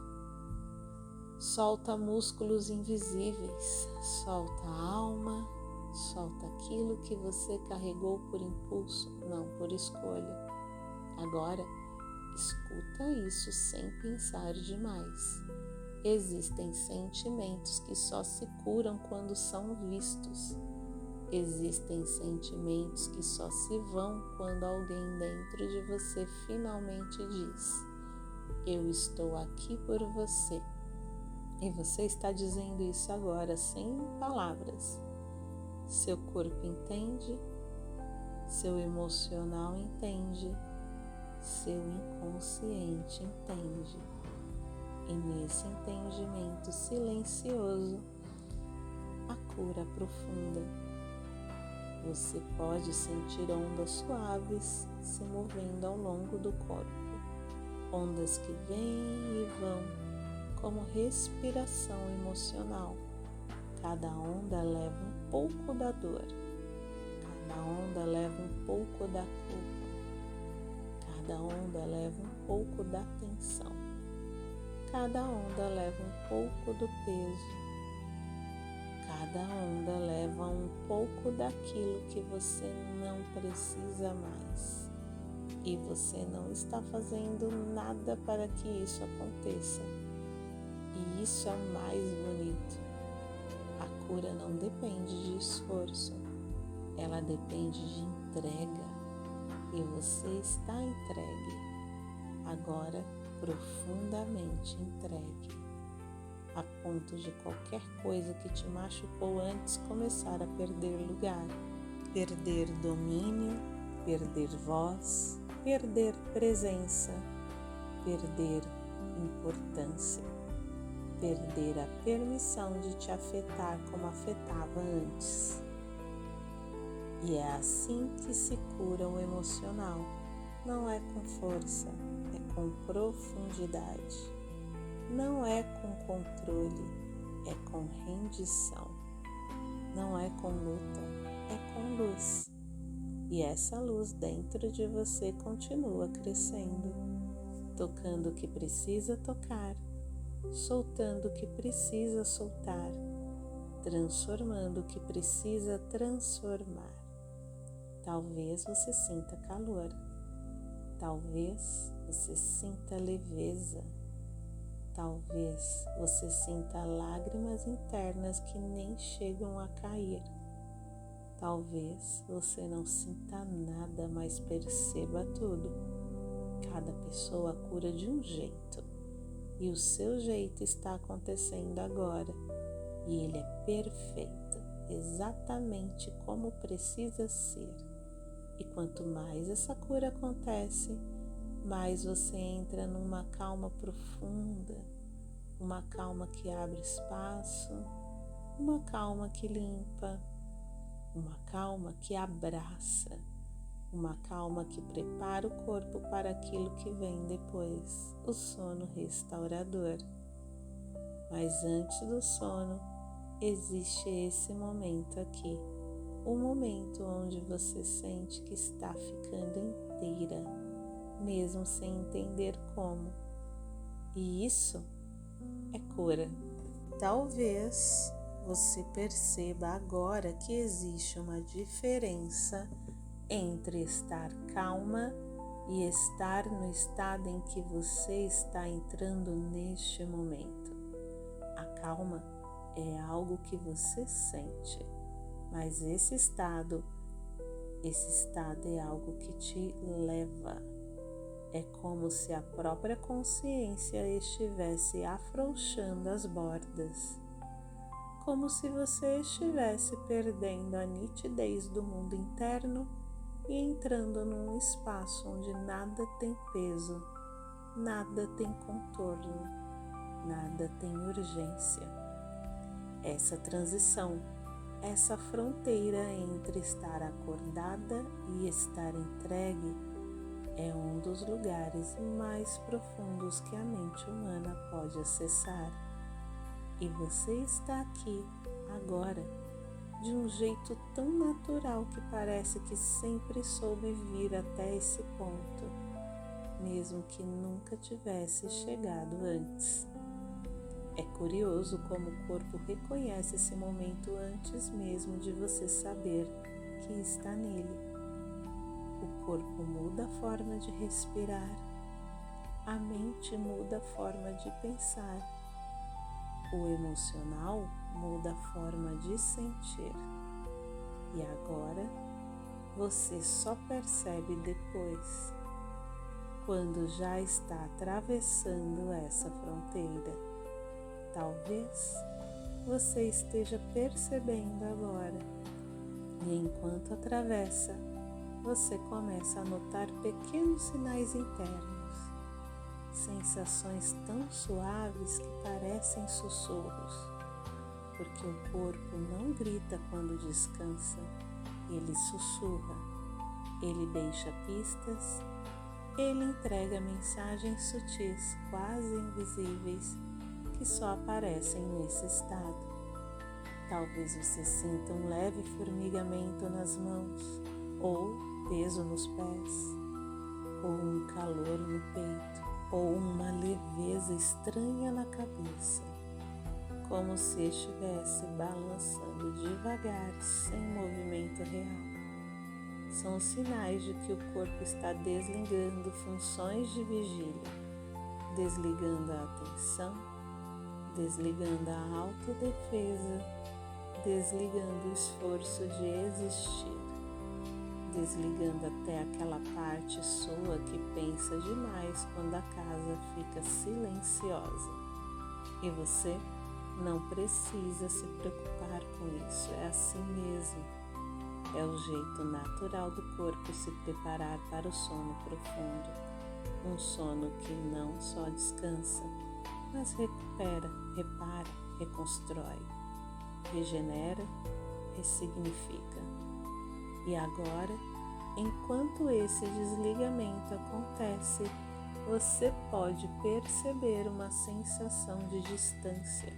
solta músculos invisíveis, solta a alma, solta aquilo que você carregou por impulso, não por escolha. Agora, escuta isso sem pensar demais. Existem sentimentos que só se curam quando são vistos. Existem sentimentos que só se vão quando alguém dentro de você finalmente diz: eu estou aqui por você. E você está dizendo isso agora sem palavras. Seu corpo entende, seu emocional entende, seu inconsciente entende. E nesse entendimento silencioso, a cura profunda. Você pode sentir ondas suaves se movendo ao longo do corpo. Ondas que vêm e vão, como respiração emocional. Cada onda leva um pouco da dor. Cada onda leva um pouco da culpa. Cada onda leva um pouco da tensão. Cada onda leva um pouco do peso. Cada onda leva um pouco daquilo que você não precisa mais. E você não está fazendo nada para que isso aconteça. E isso é o mais bonito. A cura não depende de esforço, ela depende de entrega. E você está entregue, agora profundamente entregue, a ponto de qualquer coisa que te machucou antes começar a perder lugar, perder domínio, perder voz, perder presença, perder importância, perder a permissão de te afetar como afetava antes. E é assim que se cura o emocional. Não é com força, é com profundidade. Não é com controle, é com rendição. Não é com luta, é com luz. E essa luz dentro de você continua crescendo, tocando o que precisa tocar, soltando o que precisa soltar, transformando o que precisa transformar. Talvez você sinta calor, talvez você sinta leveza, talvez você sinta lágrimas internas que nem chegam a cair. Talvez você não sinta nada, mas perceba tudo. Cada pessoa cura de um jeito, e o seu jeito está acontecendo agora, e ele é perfeito, exatamente como precisa ser. E quanto mais essa cura acontece, mais você entra numa calma profunda, uma calma que abre espaço, uma calma que limpa, uma calma que abraça, uma calma que prepara o corpo para aquilo que vem depois, o sono restaurador. Mas antes do sono, existe esse momento aqui, o momento onde você sente que está ficando inteira, mesmo sem entender como. E isso é cura. Talvez você perceba agora que existe uma diferença entre estar calma e estar no estado em que você está entrando neste momento. A calma é algo que você sente, mas esse estado é algo que te leva. É como se a própria consciência estivesse afrouxando as bordas, como se você estivesse perdendo a nitidez do mundo interno e entrando num espaço onde nada tem peso, nada tem contorno, nada tem urgência. Essa transição, essa fronteira entre estar acordada e estar entregue, é um dos lugares mais profundos que a mente humana pode acessar. E você está aqui, agora, de um jeito tão natural que parece que sempre soube vir até esse ponto, mesmo que nunca tivesse chegado antes. É curioso como o corpo reconhece esse momento antes mesmo de você saber que está nele. O corpo muda a forma de respirar, a mente muda a forma de pensar, o emocional muda a forma de sentir. E agora você só percebe depois, quando já está atravessando essa fronteira. Talvez você esteja percebendo agora, e enquanto atravessa, você começa a notar pequenos sinais internos, sensações tão suaves que parecem sussurros, porque o corpo não grita quando descansa, ele sussurra, ele deixa pistas, ele entrega mensagens sutis, quase invisíveis, que só aparecem nesse estado. Talvez você sinta um leve formigamento nas mãos, ou peso nos pés, ou um calor no peito, ou uma leveza estranha na cabeça, como se estivesse balançando devagar, sem movimento real. São sinais de que o corpo está desligando funções de vigília, desligando a atenção, desligando a autodefesa, desligando o esforço de existir, desligando até aquela parte sua que pensa demais quando a casa fica silenciosa. E você não precisa se preocupar com isso, é assim mesmo. É o jeito natural do corpo se preparar para o sono profundo, um sono que não só descansa, mas recupera, repara, reconstrói, regenera, ressignifica. E agora, enquanto esse desligamento acontece, você pode perceber uma sensação de distância,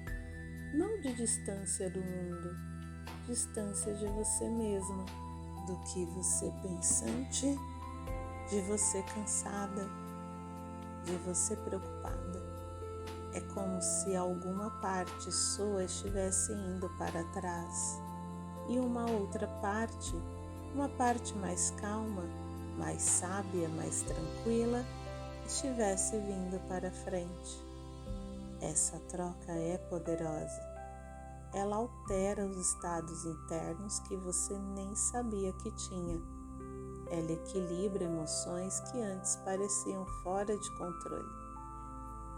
não de distância do mundo, distância de você mesma, do que você pensante, de você cansada, de você preocupada. É como se alguma parte sua estivesse indo para trás e uma outra parte, uma parte mais calma, mais sábia, mais tranquila, estivesse vindo para frente. Essa troca é poderosa. Ela altera os estados internos que você nem sabia que tinha. Ela equilibra emoções que antes pareciam fora de controle.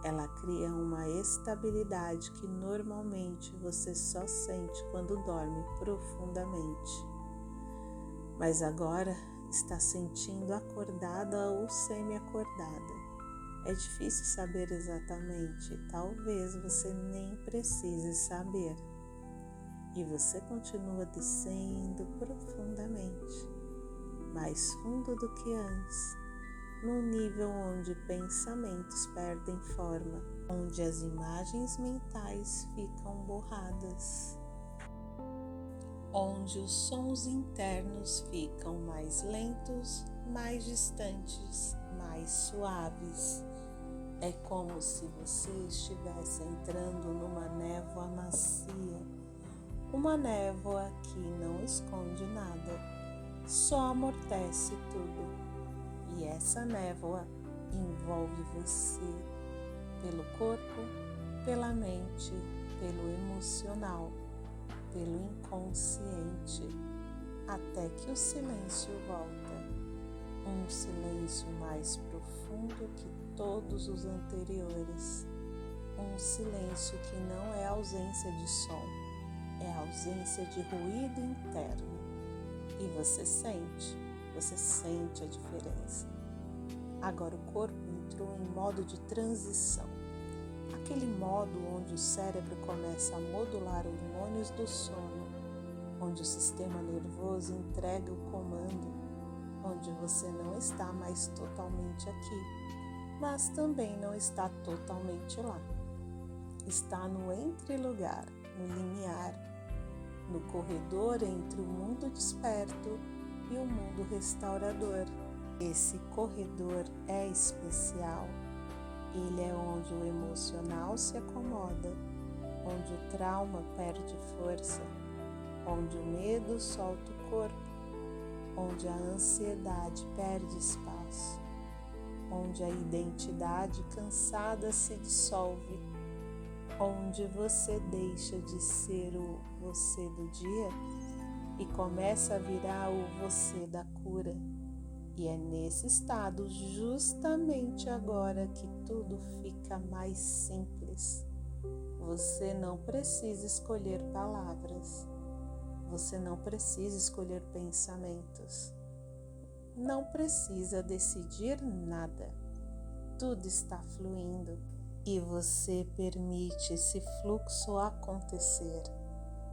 Ela cria uma estabilidade que normalmente você só sente quando dorme profundamente. Mas agora está sentindo acordada ou semi-acordada. É difícil saber exatamente, talvez você nem precise saber. E você continua descendo profundamente, mais fundo do que antes, num nível onde pensamentos perdem forma, onde as imagens mentais ficam borradas, onde os sons internos ficam mais lentos, mais distantes, mais suaves. É como se você estivesse entrando numa névoa macia, uma névoa que não esconde nada, só amortece tudo. E essa névoa envolve você pelo corpo, pela mente, pelo emocional, pelo inconsciente, até que o silêncio volta. um silêncio mais profundo que todos os anteriores, um silêncio que não é ausência de som, é ausência de ruído interno. E você sente a diferença. Agora o corpo entrou em modo de transição, aquele modo onde o cérebro começa a modular hormônios do sono, onde o sistema nervoso entrega o comando, onde você não está mais totalmente aqui, mas também não está totalmente lá. Está no entrelugar, no limiar, no corredor entre o mundo desperto e o mundo restaurador. Esse corredor é especial. Ele é onde o emocional se acomoda, onde o trauma perde força, onde o medo solta o corpo, onde a ansiedade perde espaço, onde a identidade cansada se dissolve, onde você deixa de ser o você do dia e começa a virar o você da cura. E é nesse estado, justamente agora, que tudo fica mais simples. Você não precisa escolher palavras, você não precisa escolher pensamentos, não precisa decidir nada. Tudo está fluindo e você permite esse fluxo acontecer.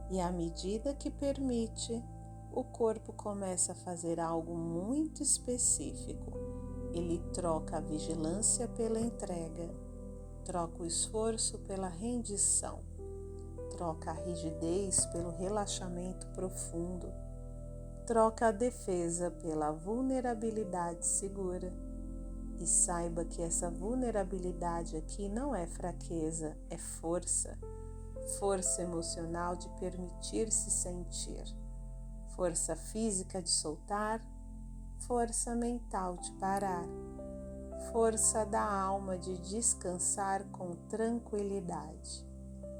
E à medida que permite, o corpo começa a fazer algo muito específico. Ele troca a vigilância pela entrega, troca o esforço pela rendição, troca a rigidez pelo relaxamento profundo, troca a defesa pela vulnerabilidade segura. E saiba que essa vulnerabilidade aqui não é fraqueza, é força. Força emocional de permitir-se sentir, força física de soltar, força mental de parar, força da alma de descansar com tranquilidade.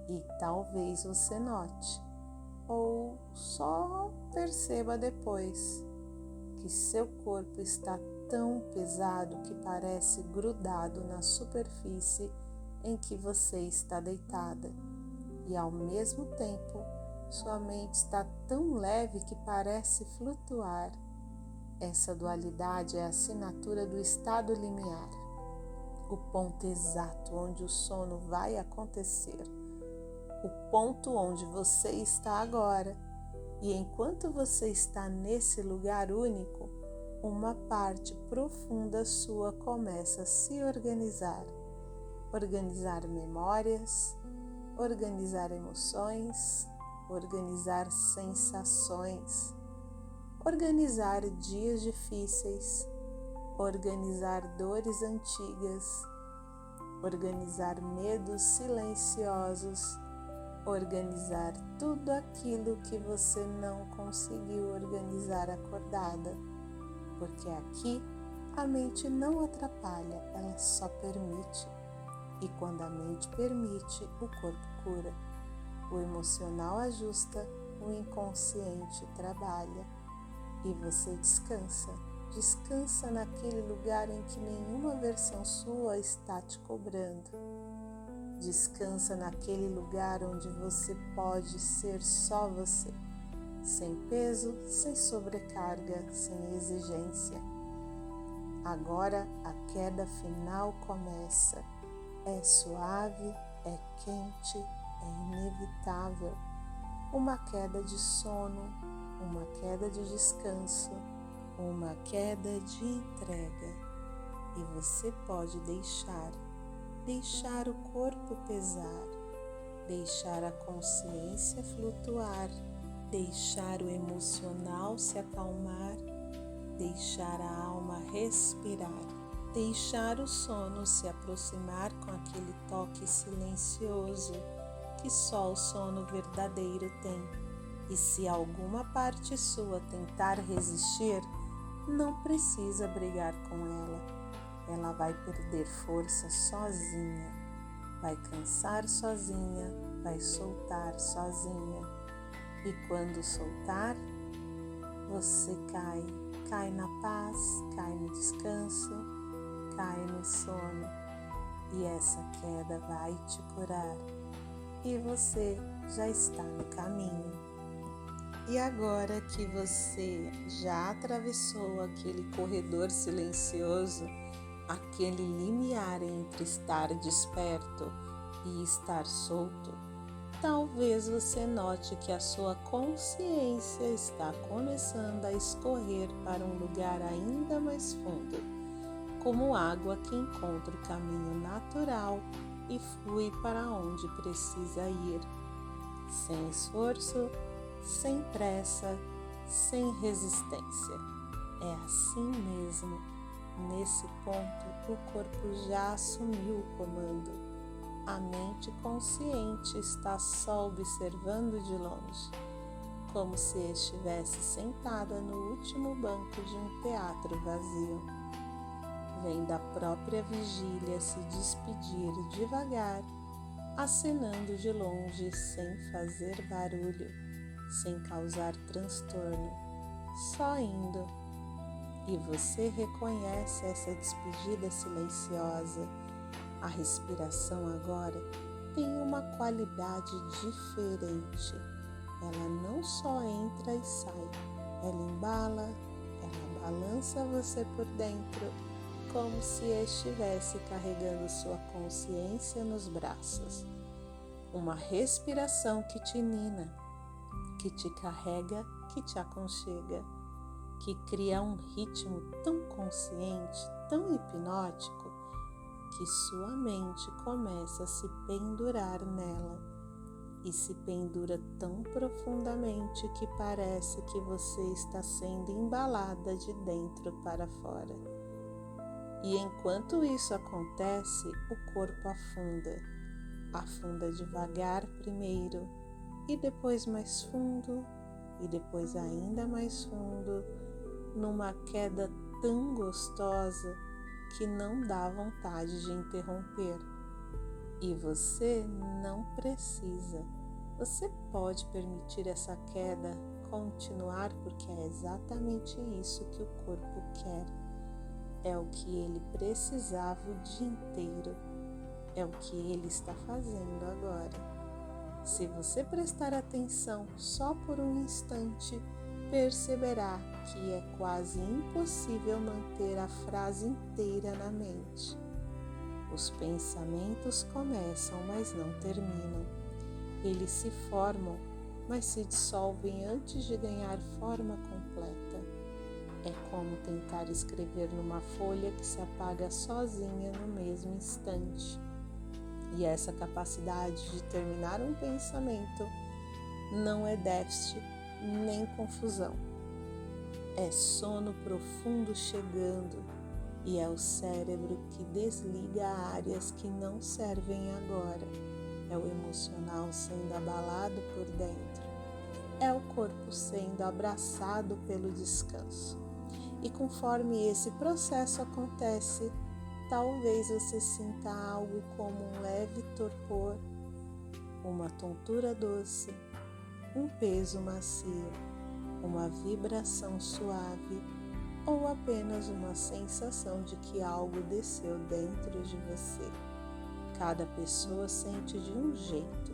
E talvez você note, ou só perceba depois, que seu corpo está tão pesado que parece grudado na superfície em que você está deitada. E ao mesmo tempo, sua mente está tão leve que parece flutuar. Essa dualidade é a assinatura do estado limiar, o ponto exato onde o sono vai acontecer, o ponto onde você está agora. E enquanto você está nesse lugar único, uma parte profunda sua começa a se organizar memórias, organizar emoções, organizar sensações, organizar dias difíceis, organizar dores antigas, organizar medos silenciosos, organizar tudo aquilo que você não conseguiu organizar acordada, porque aqui a mente não atrapalha, ela só permite. E quando a mente permite, o corpo cura, o emocional ajusta, o inconsciente trabalha e você descansa naquele lugar em que nenhuma versão sua está te cobrando. Descansa naquele lugar onde você pode ser só você, sem peso, sem sobrecarga, sem exigência. Agora a queda final começa. É suave, é quente, é inevitável. Uma queda de sono, uma queda de descanso, uma queda de entrega. E você pode deixar o corpo pesar, deixar a consciência flutuar, deixar o emocional se acalmar, deixar a alma respirar, deixar o sono se aproximar com aquele toque silencioso que só o sono verdadeiro tem. E se alguma parte sua tentar resistir, não precisa brigar com ela. Ela vai perder força sozinha, vai cansar sozinha, vai soltar sozinha. E quando soltar, você cai cai na paz, cai no descanso, cai no sono. E essa queda vai te curar. E você já está no caminho. E agora que você já atravessou aquele corredor silencioso, aquele limiar entre estar desperto e estar solto, talvez você note que a sua consciência está começando a escorrer para um lugar ainda mais fundo, como água que encontra o caminho natural e flui para onde precisa ir, sem esforço, sem pressa, sem resistência. É assim mesmo. Nesse ponto, o corpo já assumiu o comando. A mente consciente está só observando de longe, como se estivesse sentada no último banco de um teatro vazio. Vem da própria vigília se despedir devagar, acenando de longe sem fazer barulho, sem causar transtorno, só indo. E você reconhece essa despedida silenciosa. A respiração agora tem uma qualidade diferente. Ela não só entra e sai, ela embala, ela balança você por dentro, como se estivesse carregando sua consciência nos braços. Uma respiração que te nina, que te carrega, que te aconchega, que cria um ritmo tão consciente, tão hipnótico, que sua mente começa a se pendurar nela e se pendura tão profundamente que parece que você está sendo embalada de dentro para fora. E enquanto isso acontece, o corpo afunda devagar primeiro, e depois mais fundo, e depois ainda mais fundo, numa queda tão gostosa que não dá vontade de interromper. E você não precisa. Você pode permitir essa queda continuar, porque é exatamente isso que o corpo quer. É o que ele precisava o dia inteiro. É o que ele está fazendo agora. Se você prestar atenção só por um instante, perceberá que é quase impossível manter a frase inteira na mente. Os pensamentos começam, mas não terminam. Eles se formam, mas se dissolvem antes de ganhar forma completa. É como tentar escrever numa folha que se apaga sozinha no mesmo instante. E essa capacidade de terminar um pensamento não é déficit nem confusão. É sono profundo chegando, e é o cérebro que desliga áreas que não servem agora. É o emocional sendo abalado por dentro. É o corpo sendo abraçado pelo descanso. E conforme esse processo acontece, talvez você sinta algo como um leve torpor, uma tontura doce, um peso macio, uma vibração suave ou apenas uma sensação de que algo desceu dentro de você. Cada pessoa sente de um jeito,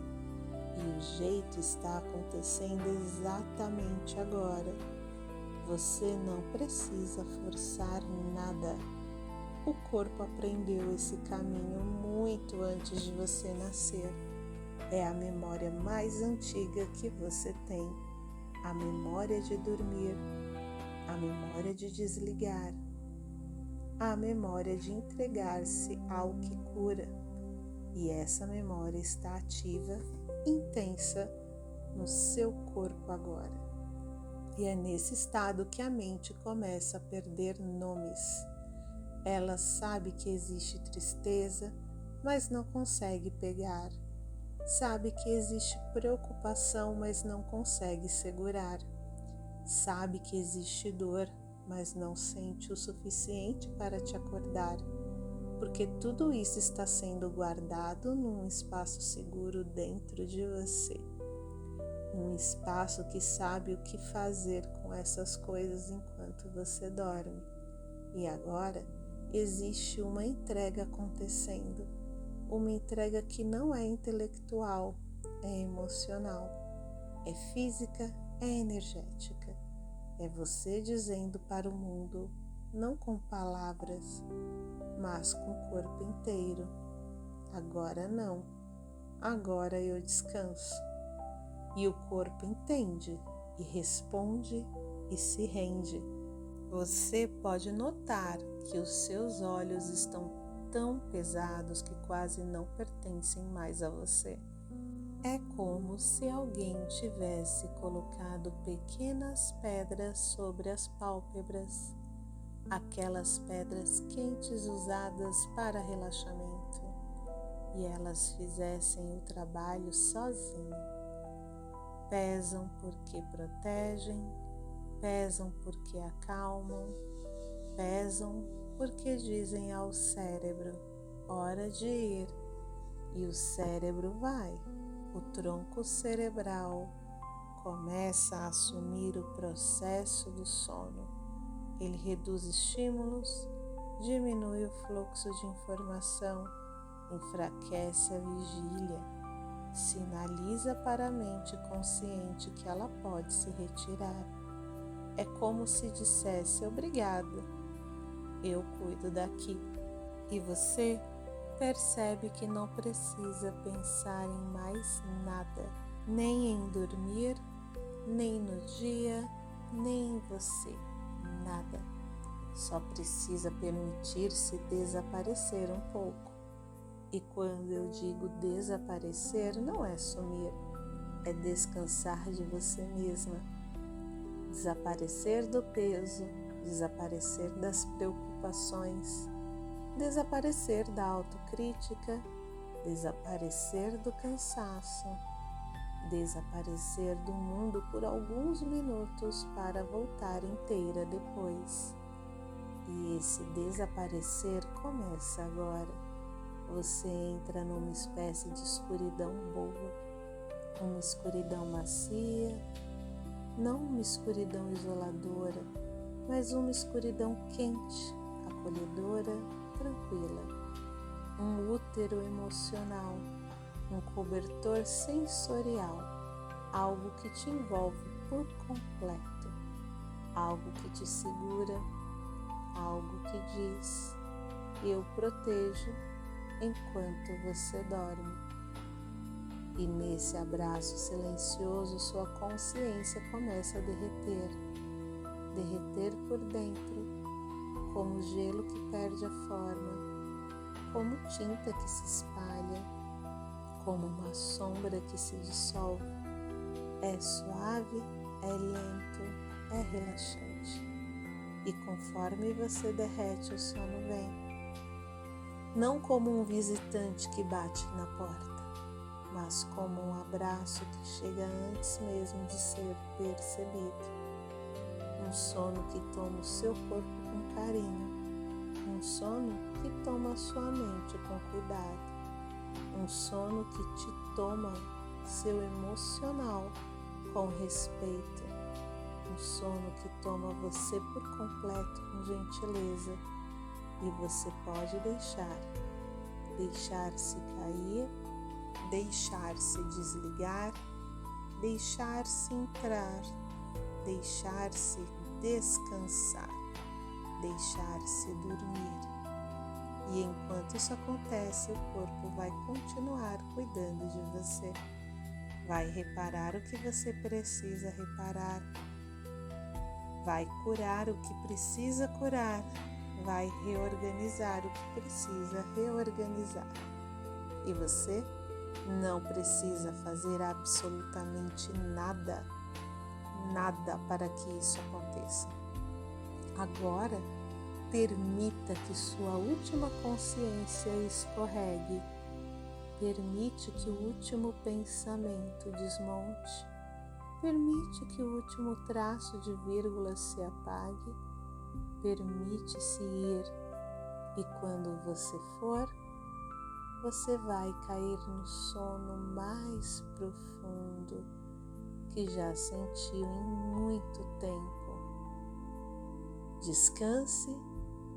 e o jeito está acontecendo exatamente agora. Você não precisa forçar nada. O corpo aprendeu esse caminho muito antes de você nascer. É a memória mais antiga que você tem. A memória de dormir, a memória de desligar, a memória de entregar-se ao que cura. E essa memória está ativa, intensa, no seu corpo agora. E é nesse estado que a mente começa a perder nomes. Ela sabe que existe tristeza, mas não consegue pegar. Sabe que existe preocupação, mas não consegue segurar. Sabe que existe dor, mas não sente o suficiente para te acordar, porque tudo isso está sendo guardado num espaço seguro dentro de você. Um espaço que sabe o que fazer com essas coisas enquanto enquanto você dorme. E agora existe uma entrega acontecendo, uma entrega que não é intelectual, é emocional, é física, é energética. É você dizendo para o mundo, não com palavras, mas com o corpo inteiro: agora não, agora eu descanso. E o corpo entende e responde e se rende. Você pode notar que os seus olhos estão tão pesados que quase não pertencem mais a você. É como se alguém tivesse colocado pequenas pedras sobre as pálpebras, aquelas pedras quentes usadas para relaxamento, e elas fizessem o trabalho sozinho. Pesam porque protegem, pesam porque acalmam, pesam porque dizem ao cérebro: hora de ir, e o cérebro vai. O tronco cerebral começa a assumir o processo do sono. Ele reduz estímulos, diminui o fluxo de informação, enfraquece a vigília, sinaliza para a mente consciente que ela pode se retirar. É como se dissesse: obrigada, eu cuido daqui. E você percebe que não precisa pensar em mais nada, nem em dormir, nem no dia, nem em você, nada. Só precisa permitir-se desaparecer um pouco. E quando eu digo desaparecer, não é sumir, é descansar de você mesma. Desaparecer do peso, desaparecer das preocupações, desaparecer da autocrítica, desaparecer do cansaço, desaparecer do mundo por alguns minutos para voltar inteira depois. E esse desaparecer começa agora. Você entra numa espécie de escuridão boa, uma escuridão macia, não uma escuridão isoladora, mas uma escuridão quente, acolhedora, tranquila, um útero emocional, um cobertor sensorial, algo que te envolve por completo, algo que te segura, algo que diz: eu protejo enquanto você dorme. E nesse abraço silencioso sua consciência começa a derreter por dentro, como gelo que perde a forma, como tinta que se espalha, como uma sombra que se dissolve. É suave, é lento, é relaxante. E conforme você derrete, o sono vem. Não como um visitante que bate na porta, mas como um abraço que chega antes mesmo de ser percebido. Um sono que toma o seu corpo com carinho, um sono que toma a sua mente com cuidado, um sono que te toma seu emocional com respeito, um sono que toma você por completo com gentileza. E você pode deixar-se cair, deixar-se desligar, deixar-se entrar, deixar-se descansar, deixar-se dormir. E enquanto isso acontece, o corpo vai continuar cuidando de você, vai reparar o que você precisa reparar, vai curar o que precisa curar, vai reorganizar o que precisa reorganizar. E você não precisa fazer absolutamente nada para que isso aconteça. Agora, permita que sua última consciência escorregue. Permite que o último pensamento desmonte. Permite que o último traço de vírgula se apague. Permite-se ir. E quando você for, você vai cair no sono mais profundo que já sentiu em muito tempo. Descanse,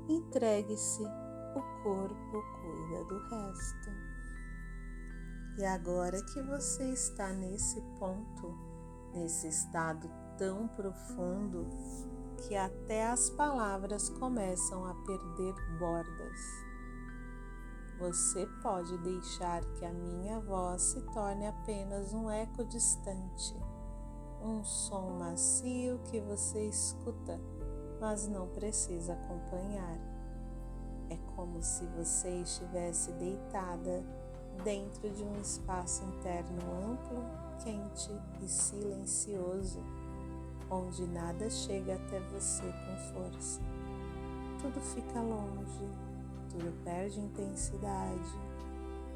entregue-se, o corpo cuida do resto. E agora que você está nesse ponto, nesse estado tão profundo, que até as palavras começam a perder bordas, você pode deixar que a minha voz se torne apenas um eco distante, um som macio que você escuta, mas não precisa acompanhar. É como se você estivesse deitada dentro de um espaço interno amplo, quente e silencioso, onde nada chega até você com força. Tudo fica longe, tudo perde intensidade,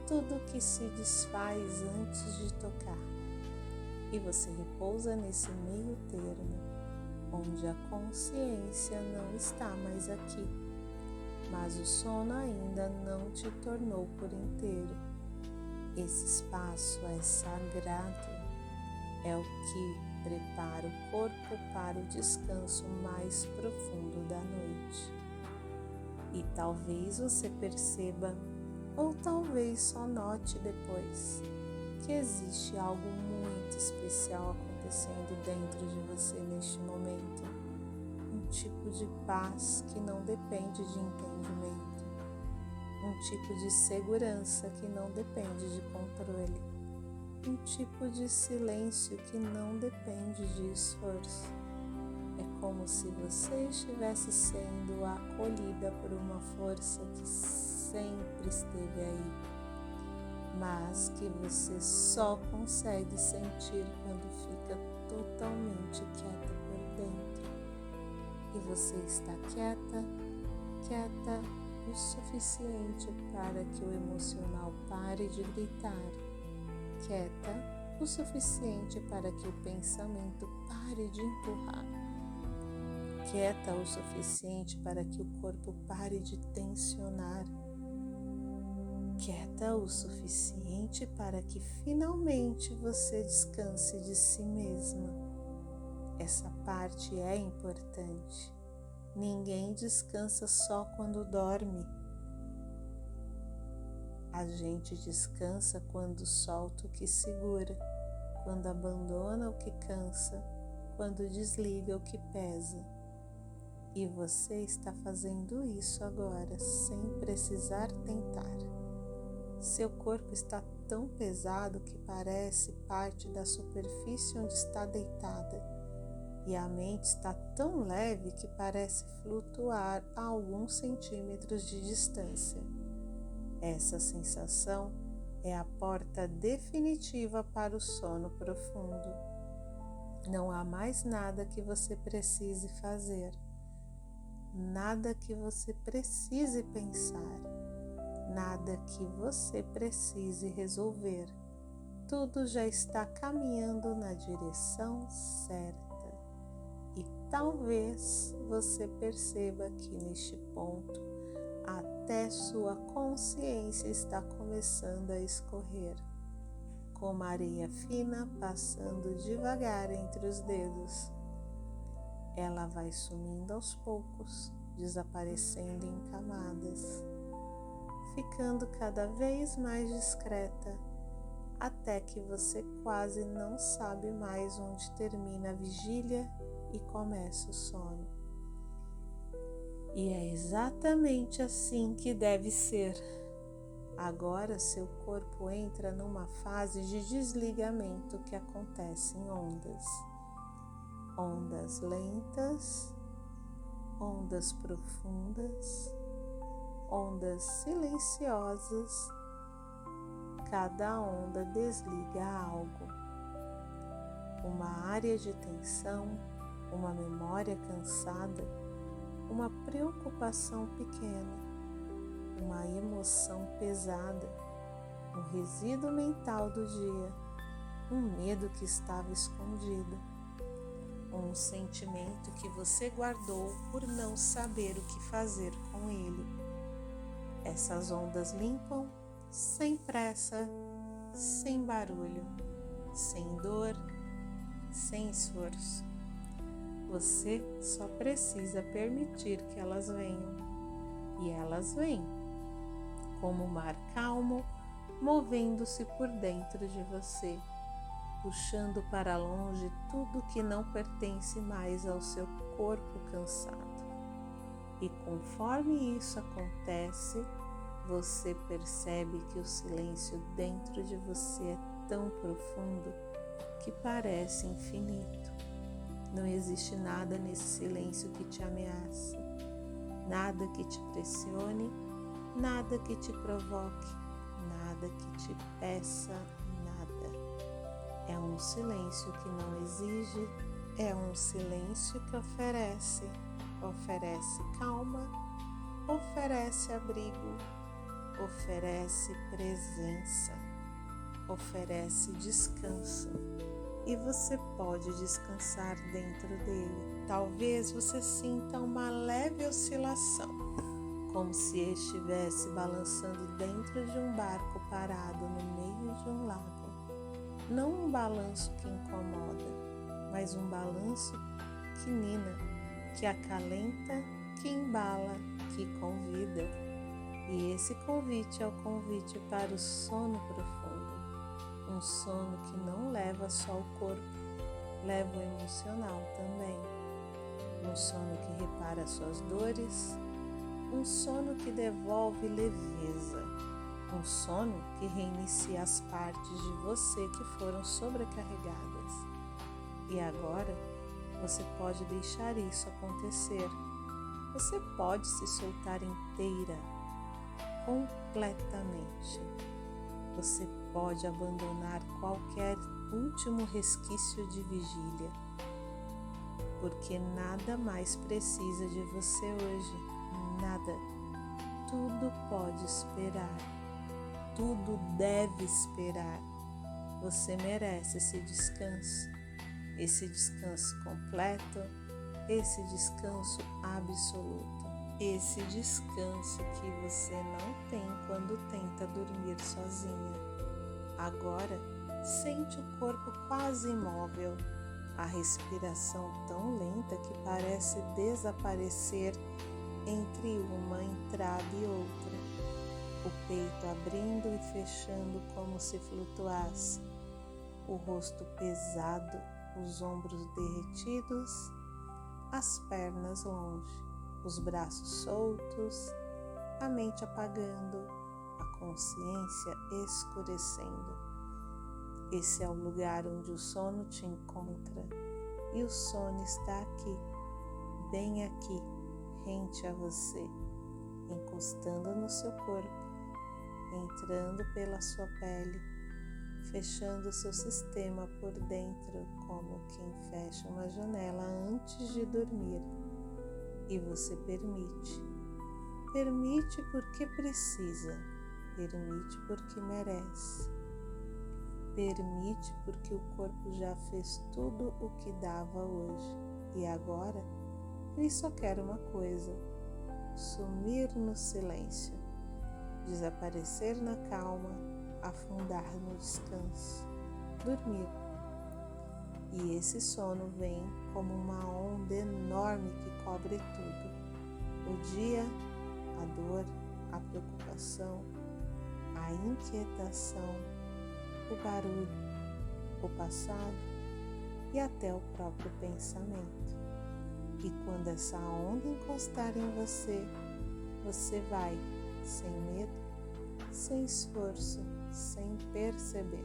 tudo que se desfaz antes de tocar. E você repousa nesse meio termo, onde a consciência não está mais aqui, mas o sono ainda não te tornou por inteiro. Esse espaço é sagrado, é o que prepara o corpo para o descanso mais profundo da noite. E talvez você perceba, ou talvez só note depois, que existe algo muito especial acontecendo dentro de você neste momento. Um tipo de paz que não depende de entendimento. Um tipo de segurança que não depende de controle. Um tipo de silêncio que não depende de esforço. É como se você estivesse sendo acolhida por uma força que sempre esteve aí, mas que você só consegue sentir quando fica totalmente quieta por dentro. E você está quieta o suficiente para que o emocional pare de gritar, quieta o suficiente para que o pensamento pare de empurrar, quieta o suficiente para que o corpo pare de tensionar, quieta o suficiente para que finalmente você descanse de si mesma. Essa parte é importante. Ninguém descansa só quando dorme. A gente descansa quando solta o que segura, quando abandona o que cansa, quando desliga o que pesa. E você está fazendo isso agora, sem precisar tentar. Seu corpo está tão pesado que parece parte da superfície onde está deitada. E a mente está tão leve que parece flutuar a alguns centímetros de distância. Essa sensação é a porta definitiva para o sono profundo. Não há mais nada que você precise fazer, nada que você precise pensar, nada que você precise resolver. Tudo já está caminhando na direção certa. E talvez você perceba que neste ponto até sua consciência está começando a escorrer, como areia fina passando devagar entre os dedos. Ela vai sumindo aos poucos, desaparecendo em camadas, ficando cada vez mais discreta, até que você quase não sabe mais onde termina a vigília e começa o sono. E é exatamente assim que deve ser. Agora seu corpo entra numa fase de desligamento que acontece em ondas. Ondas lentas, ondas profundas, ondas silenciosas. Cada onda desliga algo. Uma área de tensão, uma memória cansada, uma preocupação pequena, uma emoção pesada, um resíduo mental do dia, um medo que estava escondido, um sentimento que você guardou por não saber o que fazer com ele. Essas ondas limpam sem pressa, sem barulho, sem dor, sem esforço. Você só precisa permitir que elas venham. E elas vêm, como um mar calmo, movendo-se por dentro de você, puxando para longe tudo que não pertence mais ao seu corpo cansado. E conforme isso acontece, você percebe que o silêncio dentro de você é tão profundo que parece infinito. Não existe nada nesse silêncio que te ameace, nada que te pressione, nada que te provoque, nada que te peça nada. É um silêncio que não exige, é um silêncio que oferece calma, oferece abrigo, oferece presença, oferece descanso. E você pode descansar dentro dele. Talvez você sinta uma leve oscilação, como se estivesse balançando dentro de um barco parado no meio de um lago. Não um balanço que incomoda, mas um balanço que nina, que acalenta, que embala, que convida. E esse convite é o convite para o sono profundo. Um sono que não leva só o corpo, leva o emocional também. Um sono que repara suas dores, um sono que devolve leveza, um sono que reinicia as partes de você que foram sobrecarregadas. E agora você pode deixar isso acontecer. Você pode se soltar inteira, completamente. Você pode abandonar qualquer último resquício de vigília, porque nada mais precisa de você hoje, nada. Tudo pode esperar, tudo deve esperar. Você merece esse descanso completo, esse descanso absoluto. Esse descanso que você não tem quando tenta dormir sozinha. Agora, sente o corpo quase imóvel, a respiração tão lenta que parece desaparecer entre uma entrada e outra, o peito abrindo e fechando como se flutuasse, o rosto pesado, os ombros derretidos, as pernas longe, os braços soltos, a mente apagando, a consciência escurecendo. Esse é o lugar onde o sono te encontra, e o sono está aqui, bem aqui, rente a você, encostando no seu corpo, entrando pela sua pele, fechando o seu sistema por dentro, como quem fecha uma janela antes de dormir. E você permite porque precisa, permite porque merece, permite porque o corpo já fez tudo o que dava hoje, e agora ele só quer uma coisa: sumir no silêncio, desaparecer na calma, afundar no descanso, dormir. E esse sono vem como uma onda enorme que cobre tudo: o dia, a dor, a preocupação, a inquietação, o barulho, o passado e até o próprio pensamento. E quando essa onda encostar em você, você vai sem medo, sem esforço, sem perceber.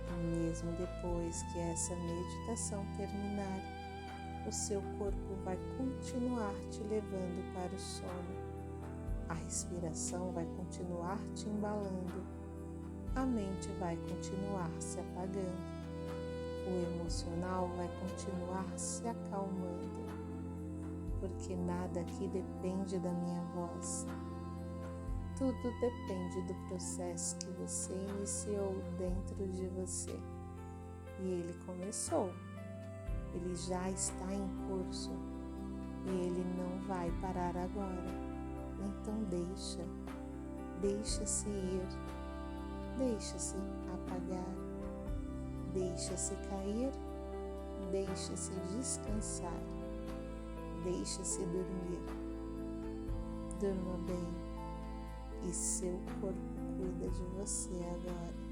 E mesmo depois que essa meditação terminar, o seu corpo vai continuar te levando para o sono. A respiração vai continuar te embalando. A mente vai continuar se apagando. O emocional vai continuar se acalmando. Porque nada aqui depende da minha voz. Tudo depende do processo que você iniciou dentro de você. E ele começou. Ele já está em curso. E ele não vai parar agora. Então deixa-se ir, deixa-se apagar, deixa-se cair, Deixe-se descansar. Deixe-se dormir. Durma bem e seu corpo cuida de você agora.